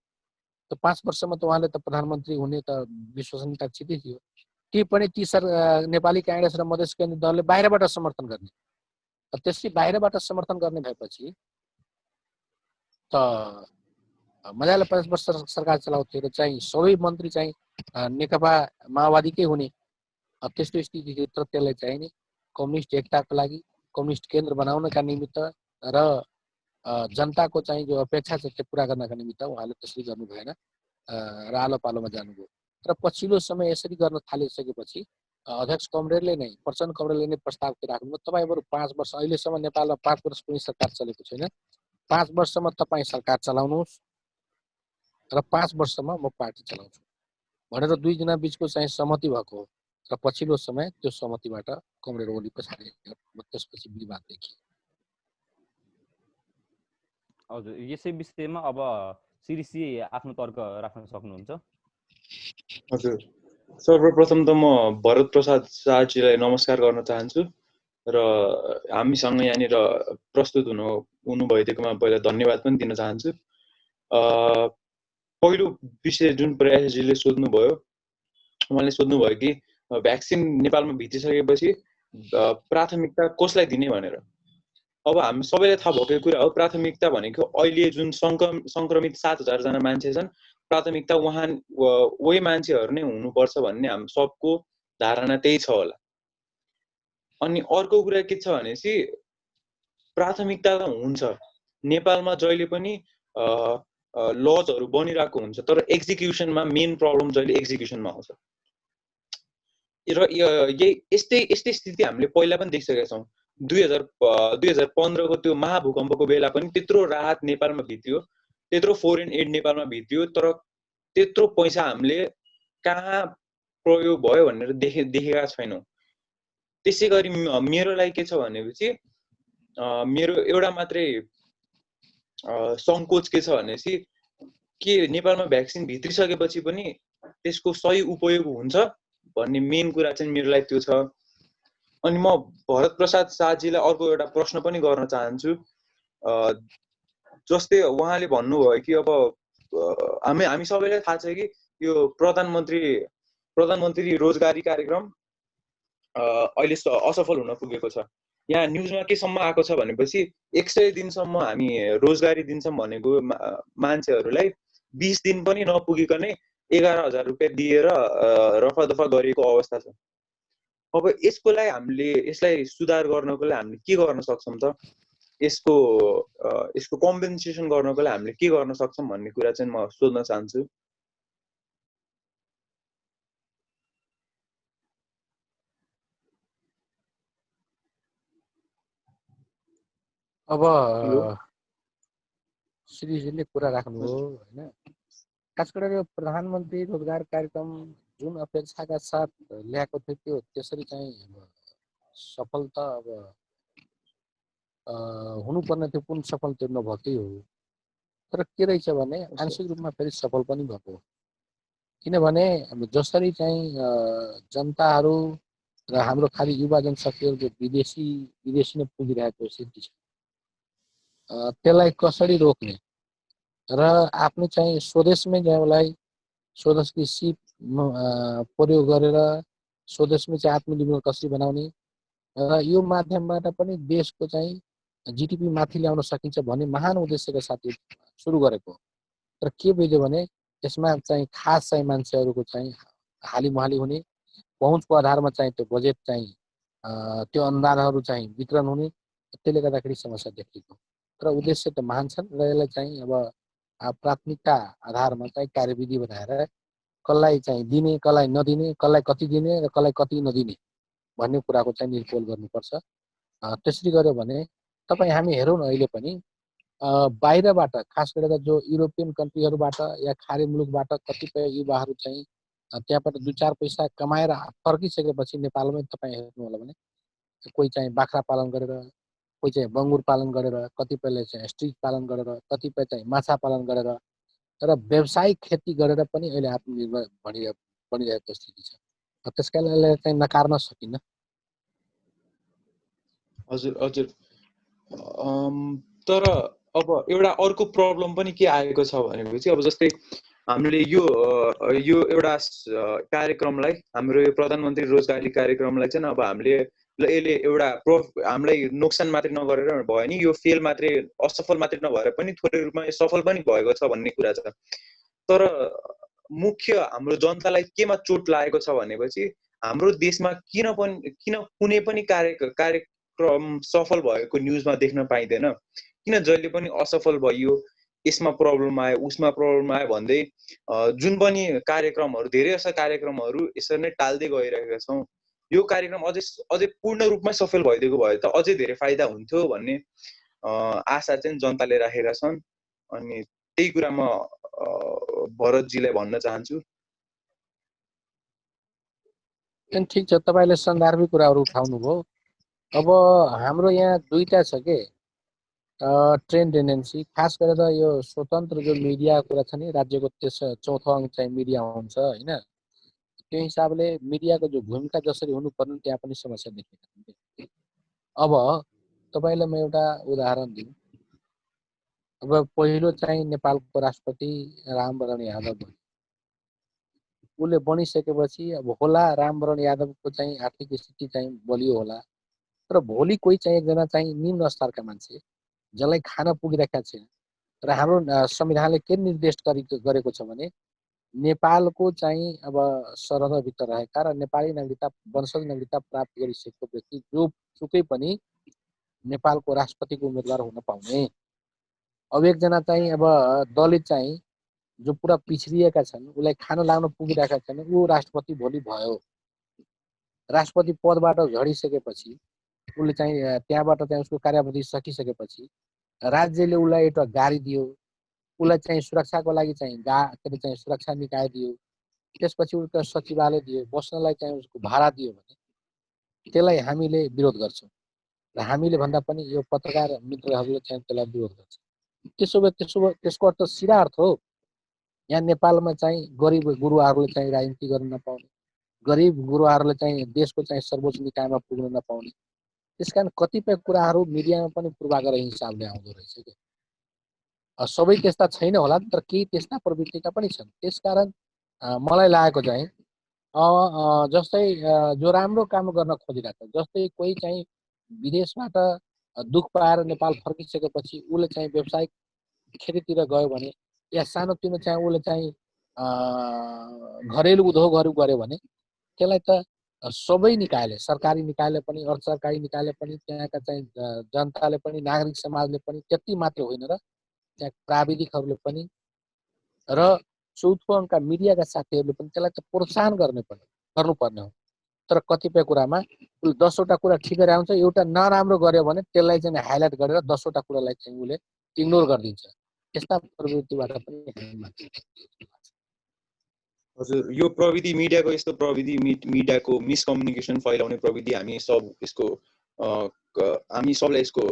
त 5 वर्षमा त उहाँले त प्रधानमन्त्री हुने त विश्वसनीयता छिटै थियो। ती पनि ती नेपाली काङ्ग्रेस र मधेस केन्द्रित दलले बाहिरबाट समर्थन गर्ने। त्यसरी बाहिरबाट समर्थन गर्ने भएपछि त मजाले 5 वर्ष सरकार चलाउँथे र चाहिँ सबै मन्त्री चाहिँ नेकपा माओवादीकै हुने। त्यस्तो स्थितिभित्र त्यसलाई चाहिँ नि कम्युनिस्ट एकताको लागि, कम्युनिस्ट केन्द्र बनाउनका निमित्त र जनताको चाहिँ जो अपेक्षा छ त्यो पुरा गर्नका निमित्त उहाँले त्यसरी गर्नु भएन र आलो पालोमा जानुभयो। र पछिल्लो समय यसरी गर्न थालिसकेपछि अध्यक्ष कमरेडले नै, प्रचण्ड कमरेडले नै प्रस्ताव राख्नुभयो, तपाईँ बरु 5 वर्ष, अहिलेसम्म नेपालमा 5 वर्ष पनि सरकार चलेको छैन, 5 वर्षमा तपाईँ सरकार चलाउनुहोस् र 5 वर्षमा म पार्टी चलाउँछु भनेर दुई जना बिचको चाहिँ सहमति भएको हो। र पछिल्लो समय त्यो सहमतिबाट कमरेड ओली पछाडि त्यसपछि विवाद देखियो। हजुर, यसै विषयमा अब श्रीसी आफ्नो तर्क राख्न सक्नुहुन्छ। हजुर, सर्वप्रथम त म भरत प्रसाद शाहजीलाई नमस्कार गर्न चाहन्छु र हामीसँग यहाँनिर प्रस्तुत हुनु भइदिएकोमा पहिला धन्यवाद पनि दिन चाहन्छु। पहिलो विषय जुन प्रयासजीले सोध्नुभयो, उहाँले सोध्नुभयो कि भ्याक्सिन नेपालमा भित्रिसकेपछि प्राथमिकता कसलाई दिने भनेर। अब हामी सबैलाई थाहा भएकै कुरा हो, प्राथमिकता भनेको अहिले जुन सङ्क्रमित 7,000 जना मान्छे छन्, प्राथमिकता वही मान्छेहरू नै हुनुपर्छ भन्ने हामी सबको धारणा त्यही छ होला। अनि अर्को कुरा के छ भनेपछि प्राथमिकता त हुन्छ नेपालमा जहिले पनि लजहरू बनिरहेको हुन्छ, तर एक्जिक्युसनमा मेन प्रब्लम जहिले एक्जिक्युसनमा आउँछ। र यस्तै स्थिति हामीले पहिला पनि देखिसकेका छौँ। 2015 को त्यो महाभूकम्पको बेला पनि त्यत्रो राहत नेपालमा भित्रियो, त्यत्रो फरेन एड नेपालमा भित्रियो, तर त्यत्रो पैसा हामीले कहाँ प्रयोग भयो भनेर देखेका छैनौँ। त्यसै गरी मेरो लागि के छ भनेपछि मेरो एउटा मात्रै सङ्कोच के छ भनेपछि के नेपालमा भ्याक्सिन भित्रिसकेपछि पनि त्यसको सही उपयोग हुन्छ भन्ने मेन कुरा चाहिँ मेरो लागि त्यो छ। अनि म भरत प्रसाद शाहजीलाई अर्को एउटा प्रश्न पनि गर्न चाहन्छु। जस्तै उहाँले भन्नुभयो कि अब हामी सबैलाई थाहा छ कि यो प्रधानमन्त्री रोजगारी कार्यक्रम अहिले असफल हुन पुगेको छ। यहाँ न्युजमा केसम्म आएको छ भनेपछि 100 दिनसम्म हामी रोजगारी दिन्छौँ भनेको मान्छेहरूलाई 20 दिन पनि नपुगिकनै 11,000 रुपियाँ दिएर रफादफा गरिएको अवस्था छ। अब यसलाई सुधार गर्नको लागि हामीले के गर्न सक्छौँ त? यसको कम्पेन्सेसन गर्नको लागि हामीले के गर्न सक्छौँ भन्ने कुरा चाहिँ म सोध्न चाहन्छु। अब श्रीजीले कुरा राख्नु हो होइन, खास गरेर प्रधानमन्त्री रोजगार कार्यक्रम जुन अपेक्षाका साथ ल्याएको थियो त्यसरी चाहिँ सफल त अब हुनुपर्ने थियो, कुन सफल त्यो नभएकै हो। तर के रहेछ भने आंशिक रूपमा फेरि सफल पनि भएको हो। किनभने जसरी चाहिँ जनताहरू र हाम्रो खालि युवा जनशक्तिहरू जो विदेशी नै पुगिरहेको स्थिति छ, त्यसलाई कसरी रोक्ने र आफ्नो चाहिँ स्वदेशमै ल्याउलाई स्वदेशकी सिप प्रयोग गरेर स्वदेशमै चाहिँ आत्मनिर्भर कसरी बनाउने र यो माध्यमबाट पनि देशको चाहिँ जिडिपी माथि ल्याउन सकिन्छ भन्ने महान उद्देश्यका साथ सुरु गरेको। तर के बुझ्यो भने यसमा चाहिँ खास चाहिँ मान्छेहरूको चाहिँ हालिमुहाली हुने, पहुँचको आधारमा चाहिँ त्यो बजेट चाहिँ त्यो अनुदानहरू चाहिँ वितरण हुने, त्यसले गर्दाखेरि समस्या देखिएको। तर उद्देश्य त महान छन् र यसलाई चाहिँ अब प्राथमिकता आधारमा चाहिँ कार्यविधि बनाएर कसलाई चाहिँ दिने, कसलाई नदिने, कसलाई कति दिने र कसलाई कति नदिने भन्ने कुराको चाहिँ निर्पोल गर्नुपर्छ। त्यसरी गर्यो भने तपाईँ हामी हेरौँ न, अहिले पनि बाहिरबाट खास गरेर जो युरोपियन कन्ट्रीहरूबाट या खाडी मुलुकबाट कतिपय युवाहरू चाहिँ त्यहाँबाट 2-4 पैसा कमाएर फर्किसकेपछि नेपालमै तपाईँ हेर्नु होला भने कोही चाहिँ बाख्रा पालन गरेर, कोही चाहिँ बङ्गुर पालन गरेर, कतिपयले चाहिँ स्ट्रिक पालन गरेर, कतिपय चाहिँ माछा पालन गरेर र व्यावसायिक खेती गरेर पनि अहिले आत्मनिर्भर बनिरहेको स्थिति छ। त्यस कारणले चाहिँ नकार्न सकिन्न। हजुर तर अब एउटा अर्को प्रब्लम पनि के आएको छ भनेपछि अब जस्तै हामीले यो एउटा कार्यक्रमलाई, हाम्रो यो प्रधानमन्त्री रोजगारी कार्यक्रमलाई चाहिँ अब हामीले ल यसले एउटा हामीलाई नोक्सान मात्रै नगरेर भयो नि, यो फेल मात्रै असफल मात्रै नभएर पनि थोरै रूपमा यो सफल पनि भएको छ भन्ने कुरा छ। तर मुख्य हाम्रो जनतालाई केमा चोट लागेको छ भनेपछि हाम्रो देशमा किन कुनै पनि कार्यक्रम सफल भएको न्युजमा देख्न पाइँदैन, किन जहिले पनि असफल भयो, यसमा प्रब्लम आयो उसमा प्रब्लम आयो भन्दै जुन पनि कार्यक्रमहरू धेरै जस्ता कार्यक्रमहरू यसरी नै टाल्दै गइरहेका छौँ। यो कार्यक्रम अझै पूर्ण रूपमा सफल भइदिएको भए त अझै धेरै फाइदा हुन्थ्यो भन्ने आशा चाहिँ जनताले राखेका छन्। अनि त्यही कुरा म भरतजीलाई भन्न चाहन्छु। ठिक छ, तपाईँले सन्दर्भिक कुराहरू उठाउनुभयो। अब हाम्रो यहाँ दुईटा छ के ट्रेन्ड टेन्डेन्सी, खास गरेर यो स्वतन्त्र जो मिडिया कुरा छ नि, राज्यको चौथो अङ्क चाहिँ मिडिया हुन्छ होइन। त्यो हिसाबले मिडियाको जो भूमिका जसरी हुनुपर्ने त्यहाँ पनि समस्या देखिन्छ। अब तपाईँलाई म एउटा उदाहरण दिउँ। अब पहिलो चाहिँ नेपालको राष्ट्रपति रामवरण यादव उसले बनिसकेपछि अब होला रामवरण यादवको चाहिँ आर्थिक स्थिति चाहिँ बलियो होला, तर भोलि कोही चाहिँ एकजना चाहिँ निम्न स्तरका मान्छे जसलाई खान पुगिरहेका छैन र हाम्रो संविधानले के निर्देश गरेको छ भने नेपालको चाहिँ अब सरहदभित्र रहेका र नेपाली नागरिकता वंशज नागरिकता प्राप्त गरिसकेको व्यक्ति जो सुकै पनि नेपालको राष्ट्रपतिको उम्मेदवार हुन पाउने। अब एकजना चाहिँ अब दलित चाहिँ जो पुरा पिछडिएका छन्, उसलाई खान लाग्न पुगिरहेका छैन, ऊ राष्ट्रपति भोलि भयो। राष्ट्रपति पदबाट झडिसकेपछि उसले चाहिँ त्यहाँबाट चाहिँ उसको कार्यावधि सकिसकेपछि राज्यले उसलाई एउटा गाडी दियो, उसलाई चाहिँ सुरक्षाको लागि चाहिँ सुरक्षा निकाय दियो, त्यसपछि उसको सचिवालय दियो, बस्नलाई चाहिँ उसको भाडा दियो भने त्यसलाई हामीले विरोध गर्छौँ र हामीले भन्दा पनि यो पत्रकार मित्रहरूले चाहिँ त्यसलाई विरोध गर्छ। त्यसको अर्थ सिधा अर्थ हो यहाँ नेपालमा चाहिँ गरिब गुरुवाहरूले चाहिँ राजनीति गर्न नपाउने, गरिब गुरुवाहरूले चाहिँ देशको चाहिँ सर्वोच्च निकायमा पुग्न नपाउने। त्यसकारण कतिपय कुराहरू मिडियामा पनि पूर्वाग्रह हिसाबले आउँदो रहेछ कि सबै त्यस्ता छैन होला, तर केही त्यस्ता प्रवृत्तिका पनि छन्। त्यसकारण मलाई लागेको चाहिँ जस्तै जो राम्रो काम गर्न खोजिरहेको, जस्तै कोही चाहिँ विदेशबाट दुःख पाएर नेपाल फर्किसकेपछि उसले चाहिँ व्यावसायिक खेतीतिर गयो भने या सानोतिनो चाहिँ उसले चाहिँ घरेलु उद्योगहरू गर्यो भने त्यसलाई त सबै निकायले, सरकारी निकायले पनि अर्ध सरकारी निकायले पनि त्यहाँका चाहिँ जनताले पनि नागरिक समाजले पनि त्यति मात्र होइन र त्यहाँ प्राविधिकहरूले पनि र चौथो अङ्कका मिडियाका साथीहरूले पनि त्यसलाई त प्रोत्साहन गर्नुपर्ने हो। तर कतिपय कुरामा उसले 10वटा कुरा ठिकै आउँछ, एउटा नराम्रो गर्यो भने त्यसलाई चाहिँ हाइलाइट गरेर 10वटा कुरालाई चाहिँ उसले इग्नोर गरिदिन्छ। यस्ता प्रवृत्तिबाट पनि हजुर, यो प्रविधि मिडियाको यस्तो प्रविधि मिडियाको मिसकम्युनिकेसन फैलाउने प्रविधि हामी सबलाई यसको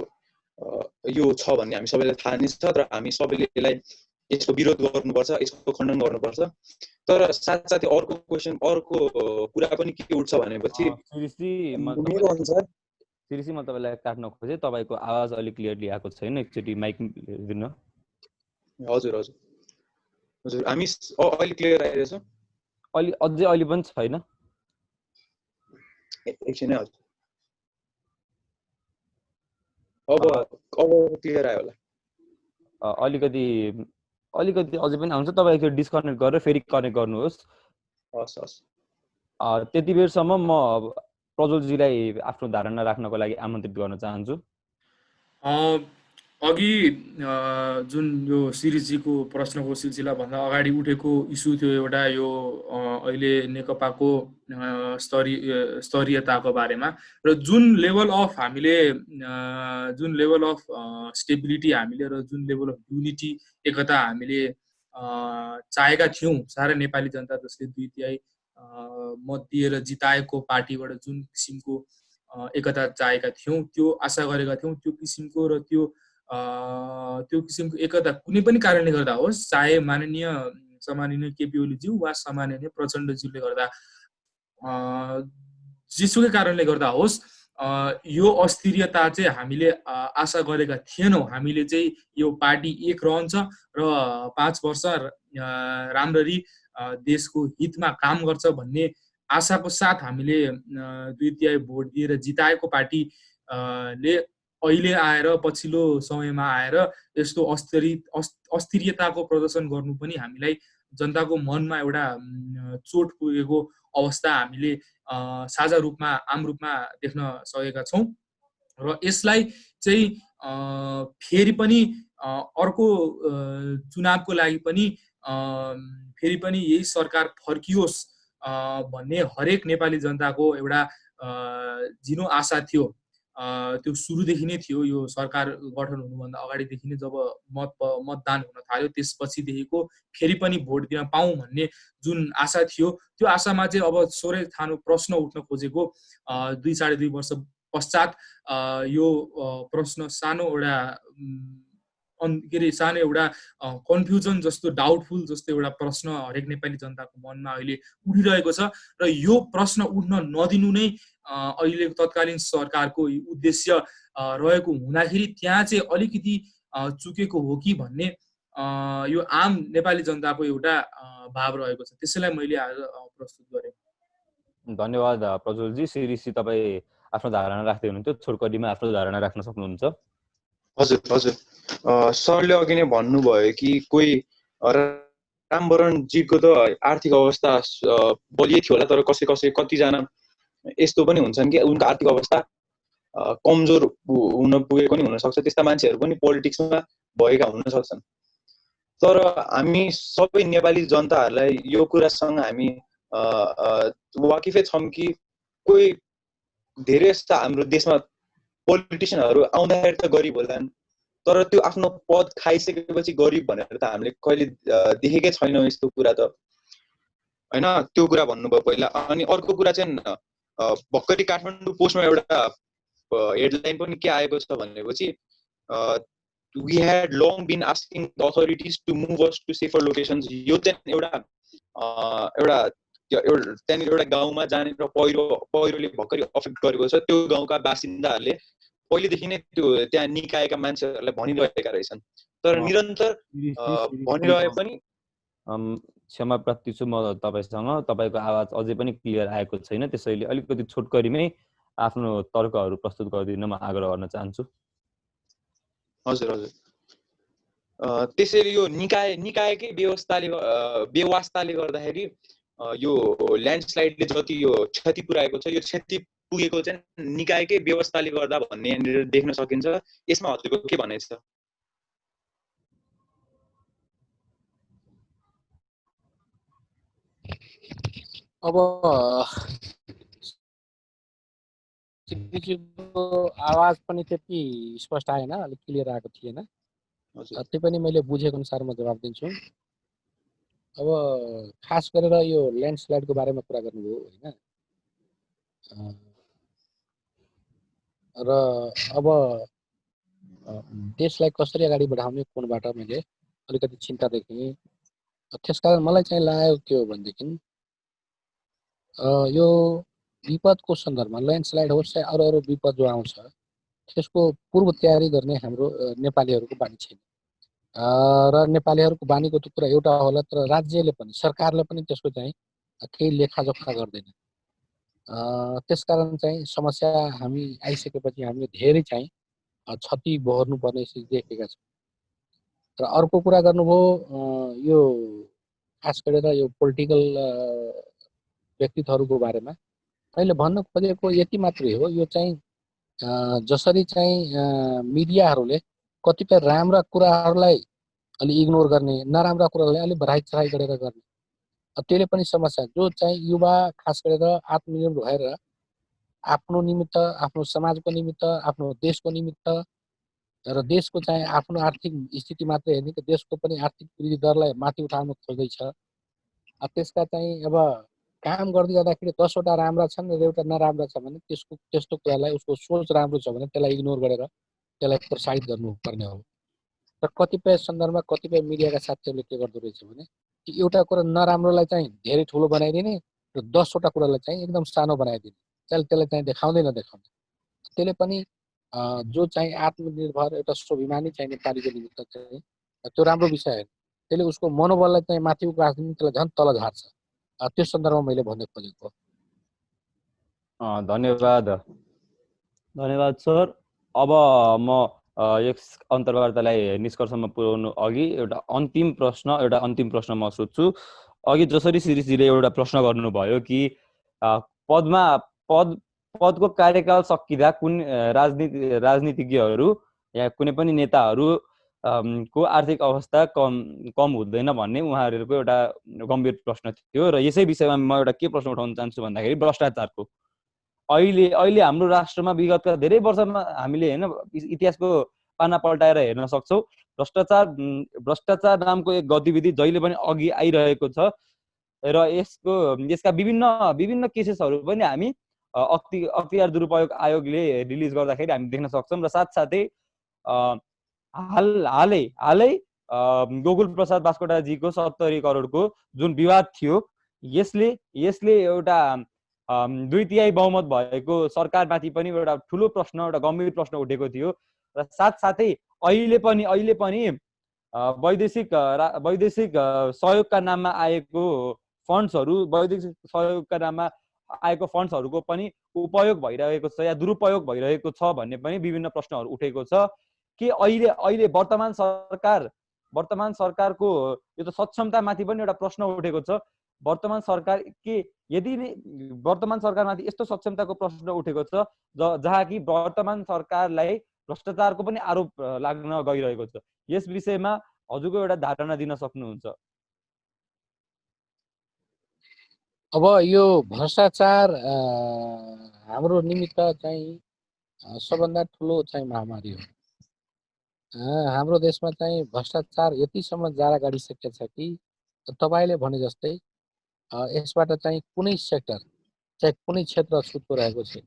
यो छ भन्ने हामी सबैलाई थाहा नै छ, तर हामी सबैले यसलाई यसको विरोध गर्नुपर्छ, यसको खण्डन गर्नुपर्छ। तर साथसाथै अर्को कुरा पनि के उठ्छ भनेपछि श्रीजी म तपाईँलाई काट्न खोजेँ, तपाईँको आवाज अलिक क्लियरली आएको छैन, एकचोटि माइक दिन। हजुर हजुर हजुर, हामी अहिले क्लियर आइरहेछ? अहिले पनि छैन, एकछिन है। हजुर, अब क्लियर आयो होला? अलिकति अझै पनि आउँछ। तपाईँ एकचोटि डिस्कनेक्ट गरेर फेरि कनेक्ट गर्नुहोस्। हस् हस्। त्यति बेरसम्म म प्रज्वलजीलाई आफ्नो धारणा राख्नको लागि आमन्त्रित गर्न चाहन्छु। अघि जुन यो सिरिजको प्रश्नको सिलसिलाभन्दा अगाडि उठेको इस्यु थियो एउटा, यो अहिले नेकपाको स्तरीयताको बारेमा र जुन लेभल अफ हामीले जुन लेभल अफ स्टेबिलिटी हामीले र जुन लेभल अफ युनिटी एकता हामीले चाहेका थियौँ, सारा नेपाली जनता जसले 2/3 मत दिएर जिताएको पार्टीबाट जुन किसिमको एकता चाहेका थियौँ, त्यो आशा गरेका थियौँ, त्यो किसिमको र त्यो किसिमको एकता कुनै पनि कारणले गर्दा होस्, चाहे सम्माननीय केपी ओलीज्यू वा सम्माननीय प्रचण्डज्यूले गर्दा, जेसुकै कारणले गर्दा होस्, यो अस्थिरता चाहिँ हामीले आशा गरेका थिएनौँ। हामीले चाहिँ यो पार्टी एक रहन्छ र 5 वर्ष राम्ररी देशको हितमा काम गर्छ भन्ने आशाको साथ हामीले 2/3 भोट दिएर जिताएको पार्टी ले अहिले आएर पछिल्लो समयमा आएर यस्तो अस्थिरताको प्रदर्शन गर्नु पनि हामीलाई जनताको मनमा एउटा चोट पुगेको अवस्था हामीले साझा रूपमा आम रूपमा देख्न सकेका छौँ र यसलाई चाहिँ फेरि पनि अर्को चुनावको लागि पनि फेरि पनि यही सरकार फर्कियोस् भन्ने हरेक नेपाली जनताको एउटा जिनो आशा थियो। त्यो सुरुदेखि नै थियो। यो सरकार गठन हुनुभन्दा अगाडिदेखि नै जब मतदान हुन थाल्यो त्यसपछिदेखिको फेरि पनि भोट दिन पाऊँ भन्ने जुन आशा थियो त्यो आशामा चाहिँ अब सोरै थानो प्रश्न उठ्न खोजेको 2-2.5 वर्ष पश्चात यो प्रश्न सानो एउटा के अरे सानो एउटा कन्फ्युजन जस्तो डाउटफुल जस्तो एउटा प्रश्न हरेक नेपाली जनताको मनमा अहिले उठिरहेको छ र यो प्रश्न उठ्न नदिनु नै अहिलेको तत्कालीन सरकारको उद्देश्य रहेको हुँदाखेरि त्यहाँ चाहिँ अलिकति चुकेको हो कि भन्ने यो आम नेपाली जनताको एउटा भाव रहेको छ। त्यसैलाई मैले आज प्रस्तुत गरेँ। धन्यवाद प्रज्वलजी। श्रीऋषि तपाईँ आफ्नो धारणा राख्दै हुनुहुन्थ्यो, छोटकरीमा आफ्नो धारणा राख्न सक्नुहुन्छ। हजुर हजुर, सरले अघि नै भन्नुभयो कि कोही रामवरणजीको त आर्थिक अवस्था बलियै थियो होला, तर कसै कतिजना यस्तो पनि हुन्छन् कि उनको आर्थिक अवस्था कमजोर हुन पुगेको पनि हुनसक्छ। त्यस्ता मान्छेहरू पनि पोलिटिक्समा भएका हुन सक्छन्। तर हामी सबै नेपाली जनताहरूलाई यो कुरासँग हामी वाकिफै छौँ कि कोही धेरै जस्ता हाम्रो देशमा पोलिटिसियनहरू आउँदाखेरि त गरिब होलान्, तर त्यो आफ्नो पद खाइसकेपछि गरिब भनेर त हामीले कहिले देखेकै छैनौँ यस्तो कुरा त, होइन? त्यो कुरा भन्नुभयो पहिला। अनि अर्को कुरा चाहिँ भर्खरै काठमाडौँ पोस्टमा एउटा हेडलाइन पनि के आएको छ भनेपछि we had long been asking the authorities to move us to safer locations। यो चाहिँ त्यहाँनिर एउटा गाउँमा जानेर पहिरोले भर्खरै अफेक्ट गरेको छ। त्यो गाउँका बासिन्दाहरूले पहिलेदेखि नै त्यो त्यहाँ निकायका मान्छेहरूलाई भनिरहेका रहेछन्, तर निरन्तर भनिरहे पनि। क्षमा प्रार्थी छु म तपाईँसँग, तपाईँको आवाज अझै पनि क्लियर आएको छैन, त्यसैले अलिकति छोटकरीमै आफ्नो तर्कहरू प्रस्तुत गरिदिन म आग्रह गर्न चाहन्छु। हजुर हजुर, त्यसैले यो निकायकै बेवास्ताले गर्दाखेरि यो ल्यान्डस्लाइडले जति यो क्षति पुर्याएको छ, यो क्षति पुगेको चाहिँ निकायकै व्यवस्थाले गर्दा भन्ने यहाँनिर देख्न सकिन्छ। यसमा हजुरको के भनाइ छ? अब आवाज पनि त्यति स्पष्ट आएन, अलिक क्लियर आएको थिएन। त्यही पनि मैले बुझेको अनुसार म जवाब दिन्छु। अब खास गरेर यो ल्यान्डस्लाइडको बारेमा कुरा गर्नुभयो, होइन? र अब देशलाई कसरी अगाडि बढाउने कोणबाट मैले अलिकति चिन्ता देखेँ। त्यसकारण मलाई चाहिँ लागेको के हो भनेदेखि यो विपदको सन्दर्भमा ल्यान्डस्लाइड होस् या अरू विपद जो आउँछ त्यसको पूर्व तयारी गर्ने हाम्रो नेपालीहरूको बानी छैन। र नेपालीहरूको बानीको त कुरा एउटा होला, तर राज्यले पनि सरकारले पनि त्यसको चाहिँ केही लेखाजोखा गर्दैन। त्यसकारण चाहिँ समस्या हामी आइसकेपछि हामीले धेरै चाहिँ क्षति बहोर्नुपर्ने स्थिति देखेका छौँ। र अर्को कुरा गर्नुभयो यो खास गरेर यो पोलिटिकल व्यक्तित्वहरूको बारेमा। मैले भन्न खोजेको यति मात्रै हो, यो चाहिँ जसरी चाहिँ मिडियाहरूले कतिपय राम्रा कुराहरूलाई अलि इग्नोर गर्ने, नराम्रा कुराहरूलाई अलिक बढाइचढाइ गरेर गर्ने, त्यसले पनि समस्या। जो चाहिँ युवा खास गरेर आत्मनिर्भर भएर आफ्नो निमित्त, आफ्नो समाजको निमित्त, आफ्नो देशको निमित्त र देशको चाहिँ आफ्नो आर्थिक स्थिति मात्रै हेर्ने कि देशको पनि आर्थिक वृद्धि दरलाई माथि उठाउन खोज्दैछ। त्यसका चाहिँ अब काम गर्दै जाँदाखेरि 10 वटा राम्रा छन् र एउटा नराम्रा छ भने त्यस्तो कुरालाई, उसको सोच राम्रो छ भने त्यसलाई इग्नोर गरेर त्यसलाई प्रोत्साहित गर्नुपर्ने हो। र कतिपय सन्दर्भमा कतिपय मिडियाका साथीहरूले के गर्दो रहेछ भने एउटा कुरा नराम्रोलाई चाहिँ धेरै ठुलो बनाइदिने र 10 वटा कुरालाई चाहिँ एकदम सानो बनाइदिने, त्यसलाई चाहिँ देखाउँदै नदेखाउने। त्यसले पनि जो चाहिँ आत्मनिर्भर एउटा स्वाभिमानी चाहिँ नेपालीको निमित्त चाहिँ त्यो राम्रो विषय हो। त्यसले उसको मनोबललाई चाहिँ माथि उकास्दिने, त्यसलाई झन् तल झार्छ। त्यो सन्दर्भमा मैले भन्ने खोजेको। धन्यवाद धन्यवाद सर। अब म यस अन्तर्वार्तालाई निष्कर्षमा पुर्याउनु अघि एउटा अन्तिम प्रश्न म सोध्छु। अघि जसरी शिरीषजीले एउटा प्रश्न गर्नुभयो कि पदमा पदको कार्यकाल सकिँदा कुन राजनीतिज्ञहरू या कुनै पनि नेताहरू को आर्थिक अवस्था कम हुँदैन भन्ने उहाँहरूको एउटा गम्भीर प्रश्न थियो। र यसै विषयमा म एउटा के प्रश्न उठाउन चाहन्छु भन्दाखेरि भ्रष्टाचारको। अहिले हाम्रो राष्ट्रमा विगतका धेरै वर्षमा हामीले होइन इतिहासको पाना पल्टाएर हेर्न सक्छौँ। भ्रष्टाचार नामको एक गतिविधि जहिले पनि अघि आइरहेको छ र यसका विभिन्न केसेसहरू पनि हामी अख्तियार दुरुपयोग आयोगले रिलिज गर्दाखेरि हामी देख्न सक्छौँ। र साथसाथै हालै गोकुल प्रसाद बास्कोटाजीको 70 करोडको जुन विवाद थियो, यसले एउटा 2/3 बहुमत भएको सरकारमाथि पनि एउटा ठुलो प्रश्न, एउटा गम्भीर प्रश्न उठेको थियो। र साथसाथै अहिले पनि वैदेशिक सहयोगका नाममा आएको फन्ड्सहरू, वैदेशिक सहयोगका नाममा आएको फन्ड्सहरूको पनि उपयोग भइरहेको छ या दुरुपयोग भइरहेको छ भन्ने पनि विभिन्न प्रश्नहरू उठेको छ। कि अहिले वर्तमान सरकारको यो त सक्षमतामाथि पनि एउटा प्रश्न उठेको छ। वर्तमान सरकारमाथि यस्तो सक्षमताको प्रश्न उठेको छ जहाँ कि वर्तमान सरकारलाई भ्रष्टाचारको पनि आरोप लाग्न गइरहेको छ। यस विषयमा हजुरको एउटा धारणा दिन सक्नुहुन्छ? अब यो भ्रष्टाचार हाम्रो निमित्त चाहिँ सबभन्दा ठुलो चाहिँ महामारी हो। हाम्रो देशमा चाहिँ भ्रष्टाचार यतिसम्म जारा गाडिसकेको छ कि तपाईँले भने जस्तै यसबाट चाहिँ कुनै सेक्टर, चाहे कुनै क्षेत्र छुटको रहेको छैन।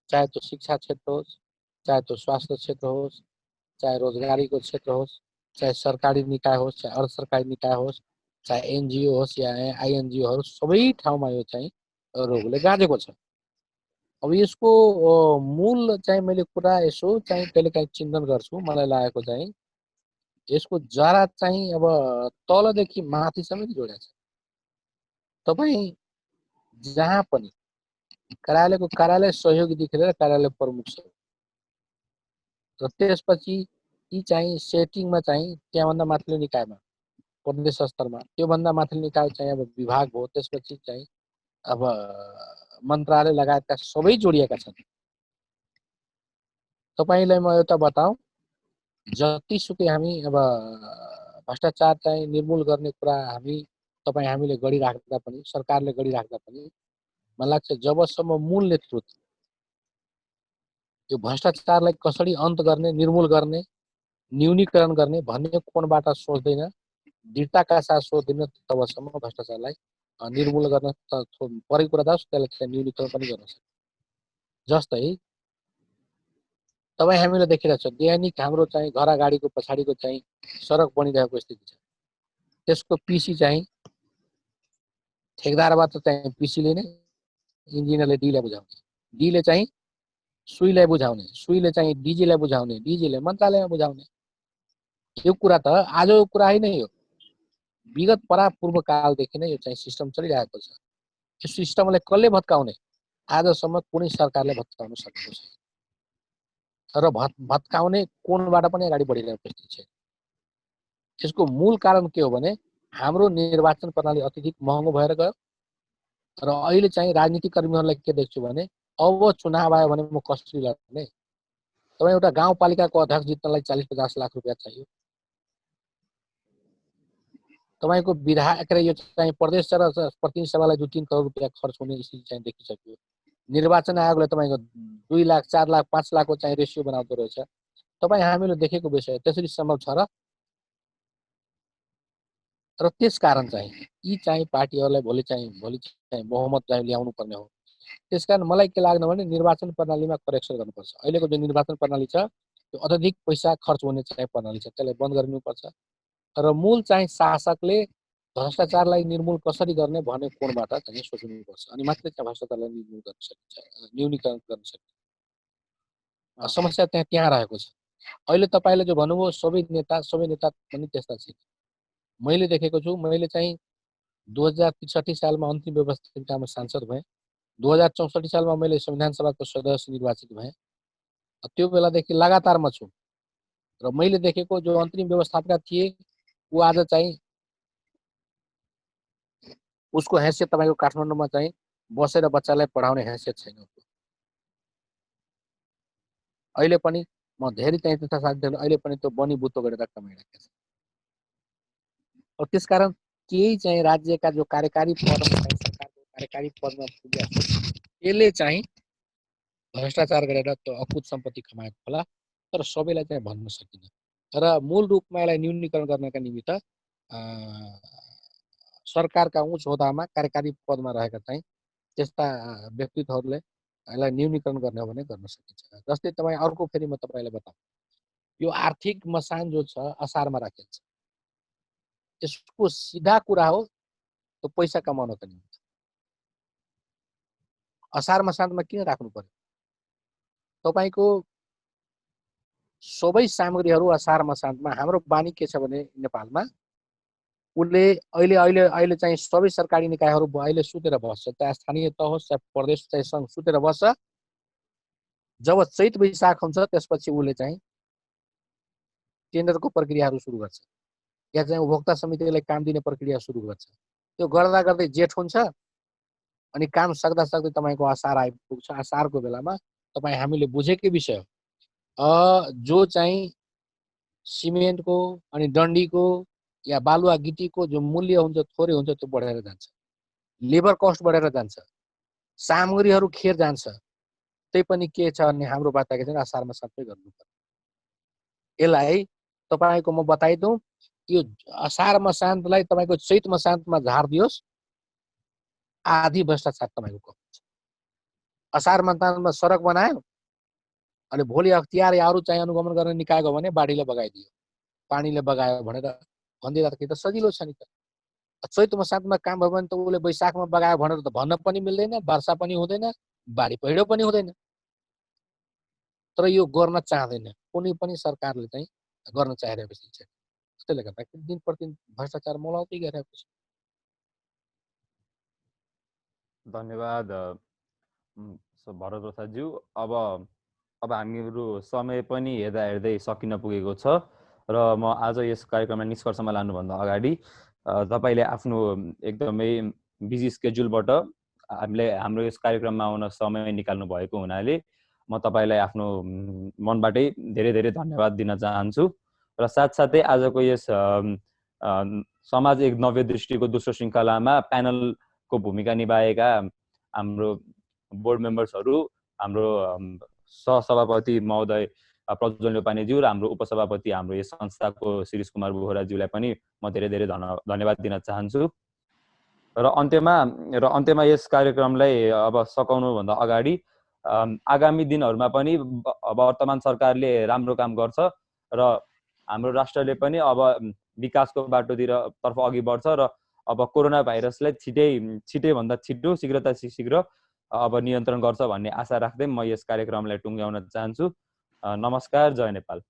चाहे त्यो शिक्षा क्षेत्र होस्, चाहे त्यो स्वास्थ्य क्षेत्र होस्, चाहे रोजगारीको क्षेत्र होस्, चाहे सरकारी निकाय होस्, चाहे अर्ध सरकारी निकाय होस्, चाहे एनजिओ होस् या आइएनजिओहरू, सबै ठाउँमा यो चाहिँ रोगले गाँजेको छ। अब यसको मूल चाहिँ मैले कुरा यसो चाहिँ कहिलेकाहीँ चिन्तन गर्छु। मलाई लागेको चाहिँ यसको जरा चाहिँ अब तलदेखि माथिसम्म जोडेको छ। तपाईँ जहाँ पनि कार्यालय सहयोगीदेखि लिएर कार्यालय प्रमुखसम्म, र त्यसपछि यी चाहिँ सेटिङमा चाहिँ त्यहाँभन्दा माथिल्लो निकायमा, प्रदेश स्तरमा, त्योभन्दा माथिल्लो निकाय चाहिँ अब विभाग हो, त्यसपछि चाहिँ अब मन्त्रालय लगायतका सबै जोडिएका छन्। तपाईँलाई म एउटा बताउँ, जतिसुकै हामी अब भ्रष्टाचार चाहिँ निर्मूल गर्ने कुरा हामीले गरिराख्दा पनि, सरकारले गरिराख्दा पनि, मलाई लाग्छ जबसम्म मूल नेतृत्व यो भ्रष्टाचारलाई कसरी अन्त गर्ने, निर्मूल गर्ने, न्यूनीकरण गर्ने भन्ने कोणबाट सोच्दैन, दृढताका साथ सोच्दैन, तबसम्म भ्रष्टाचारलाई निर्मूल गर्न परेको कुरा त त्यसलाई न्यूनीकरण पनि गर्न सक्छ। जस्तै तपाईँ हामीले देखिरहेको छ, दैनिक हाम्रो चाहिँ घर अगाडिको पछाडिको चाहिँ सडक बनिरहेको स्थिति छ। त्यसको पिसी चाहिँ ठेकदारबाट चाहिँ पिसीले नै इन्जिनियरले डीलाई बुझाउने, डीले चाहिँ सुईलाई बुझाउने, सुईले चाहिँ डिजीलाई बुझाउने, डिजीले मन्त्रालयमा बुझाउने। यो कुरा त आजको कुरा होइन, यो विगत परापूर्व कालदेखि नै यो चाहिँ सिस्टम चलिरहेको छ। यो सिस्टमलाई कसले भत्काउने? आजसम्म कुनै सरकारले भत्काउन सकेको छैन र भत्काउने कोणबाट पनि अगाडि बढिरहेको स्थिति छ। यसको मूल कारण के हो भने हाम्रो निर्वाचन प्रणाली अत्यधिक महँगो भएर गयो र अहिले चाहिँ राजनीतिक कर्मीहरूलाई के देख्छु भने अब चुनाव आयो भने म कसरी लड्ने? तपाईँ एउटा गाउँपालिकाको अध्यक्ष जित्नलाई 40-50 लाख रुपियाँ चाहियो। तपाईँको विधायक र यो चाहिँ प्रदेश र प्रतिनिधि सभालाई 2-3 करोड रुपियाँ खर्च हुने स्थिति चाहिँ देखिसक्यो। निर्वाचन आयोगले तपाईँको 2 लाख, 4 लाख, 5 लाखको चाहिँ रेसियो बनाउँदो रहेछ। तपाईँ हामीले देखेको विषय त्यसरी सम्भव छ र त्यस कारण चाहिँ यी चाहिँ पार्टीहरूलाई भोलि चाहिँ बहुमत चाहिँ ल्याउनु पर्ने हो। त्यसकारण मलाई के लाग्न भने निर्वाचन प्रणालीमा करेक्सन गर्नुपर्छ। अहिलेको जुन निर्वाचन प्रणाली छ त्यो अत्यधिक पैसा खर्च हुने चाहिँ प्रणाली छ, त्यसलाई बन्द गरिनुपर्छ र मूल चाहिँ शासकले भ्रष्टाचारलाई निर्मूल कसरी गर्ने भन्ने कोणबाट चाहिँ सोच्नुपर्छ, अनि मात्रै चाहिँ भ्रष्टाचारलाई निर्मूल गर्न सकिन्छ, न्यूनीकरण गर्न सकिन्छ। समस्या त्यहाँ रहेको छ। अहिले तपाईँले जो भन्नुभयो सबै नेता पनि त्यस्ता छन्। मैले देखेको छु, मैले चाहिँ 2063 सालमा अन्तिम व्यवस्थापिकामा सांसद भएँ। 2064 सालमा मैले संविधान सभाको सदस्य निर्वाचित भएँ। त्यो बेलादेखि लगातारमा छु र मैले देखेको जो अन्तरिम व्यवस्थापक थिए ऊ आज चाहिँ उसको हैसियत तपाईँको काठमाडौँमा चाहिँ बसेर बच्चालाई पढाउने हैसियत छैन। अहिले पनि म धेरै चाहिँ त्यस्ता साथीहरू अहिले पनि त्यो बनी बुत्तो गरेर कमाइरहेका छन्। और त्यसकारण केही चाहिँ राज्यका जो कार्यकारी पदमा चाहिँ सरकारको कार्यकारी पदमा पुगेका छन् त्यसले चाहिँ भ्रष्टाचार गरेर त्यो अकुत सम्पत्ति कमाएको होला, तर सबैलाई चाहिँ भन्न सकिन्न। र मूल रूपमा यसलाई न्यूनीकरण गर्नका निमित्त सरकारका उच्च होदामा कार्यकारी पदमा रहेका चाहिँ त्यस्ता व्यक्तित्वहरूले यसलाई न्यूनीकरण गर्ने हो भने गर्न सकिन्छ। जस्तै तपाईँ अर्को फेरि म तपाईँलाई बताऊँ, यो आर्थिक मसान जो छ असारमा राखिन्छ। यसको सिधा कुरा हो त्यो पैसा कमाउनको निमित्त। असार मसान्तमा किन राख्नु पर्यो? तपाईँको सबै सामग्रीहरू असार मसान्तमा हाम्रो बानी के छ भने नेपालमा उसले अहिले चाहिँ सबै सरकारी निकायहरू अहिले सुतेर बस्छ, चाहे स्थानीय तह होस् चाहे प्रदेश चाहे सङ्घ सुतेर बस्छ। जब चैत वैशाख हुन्छ त्यसपछि उसले चाहिँ टेन्डरको प्रक्रियाहरू सुरु गर्छ या चाहिँ उपभोक्ता समितिलाई काम दिने प्रक्रिया सुरु गर्छ। त्यो गर्दा गर्दै जेठ हुन्छ अनि काम सक्दा सक्दै तपाईँको असार आइपुग्छ। असारको बेलामा तपाईँ हामीले बुझेकै विषय जो चाहिँ सिमेन्टको अनि डन्डीको या बालुवा गिटीको जो मूल्य हुन्छ थोरै हुन्छ त्यो बढेर जान्छ, लेबर कस्ट बढेर जान्छ, सामग्रीहरू खेर जान्छ। त्यही पनि के छ भने हाम्रो बाटाको चाहिँ असारमा सबै गर्नु पर्छ। यसलाई तपाईँको म बताइदिउँ, यो असार मसान्तलाई तपाईँको चैत मसान्तमा झारिदियोस्, आधी भ्रष्टाचार तपाईँको कम हुन्छ। असार मसान्तमा सडक बनायो अनि भोलि अख्तियार या अरू चाहिँ अनुगमन गर्ने निकाय गयो भने बाढीले बगाइदियो, पानीले बगायो भनेर भनिदिँदाखेरि त सजिलो छ नि त। चैत मसान्तमा काम भयो भने त उसले वैशाखमा बगायो भनेर त भन्न पनि मिल्दैन, वर्षा पनि हुँदैन, बाढी पहिरो पनि हुँदैन। तर यो गर्न चाहँदैन, कुनै पनि सरकारले चाहिँ गर्न चाहिरहेको छैन। त्यसले गर्दाखेरि दिन प्रतिदिन भ्रष्टाचार मौलाउँदै गइरहेको छ। धन्यवाद भरत प्रसादज्यू। अब हामीहरू समय पनि हेर्दै सकिन पुगेको छ र म आज यस कार्यक्रमलाई निष्कर्षमा लानुभन्दा अगाडि तपाईँले आफ्नो एकदमै बिजी स्केड्युलबाट हाम्रो यस कार्यक्रममा आउन समय निकाल्नु भएको हुनाले म तपाईँलाई आफ्नो मनबाटै धेरै धेरै धन्यवाद दिन चाहन्छु। र साथसाथै आजको यस समाज एक नव्य दृष्टिको दोस्रो श्रृङ्खलामा प्यानलको भूमिका निभाएका हाम्रो बोर्ड मेम्बर्सहरू, हाम्रो सहसभापति महोदय प्रज्वल नेपानेज्यू र हाम्रो उपसभापति हाम्रो यस संस्थाको शिरीष कुमार बोहराज्यूलाई पनि म धेरै धेरै धन्यवाद दिन चाहन्छु। र अन्त्यमा यस कार्यक्रमलाई अब सकाउनुभन्दा अगाडि आगामी दिनहरूमा पनि वर्तमान सरकारले राम्रो काम गर्छ र हाम्रो राष्ट्रले पनि अब विकासको बाटोतर्फ अघि बढ्छ र अब कोरोना भाइरसलाई छिटैभन्दा छिटो शीघ्र अब नियन्त्रण गर्छ भन्ने आशा राख्दै म यस कार्यक्रमलाई टुङ्ग्याउन चाहन्छु। नमस्कार, जय नेपाल।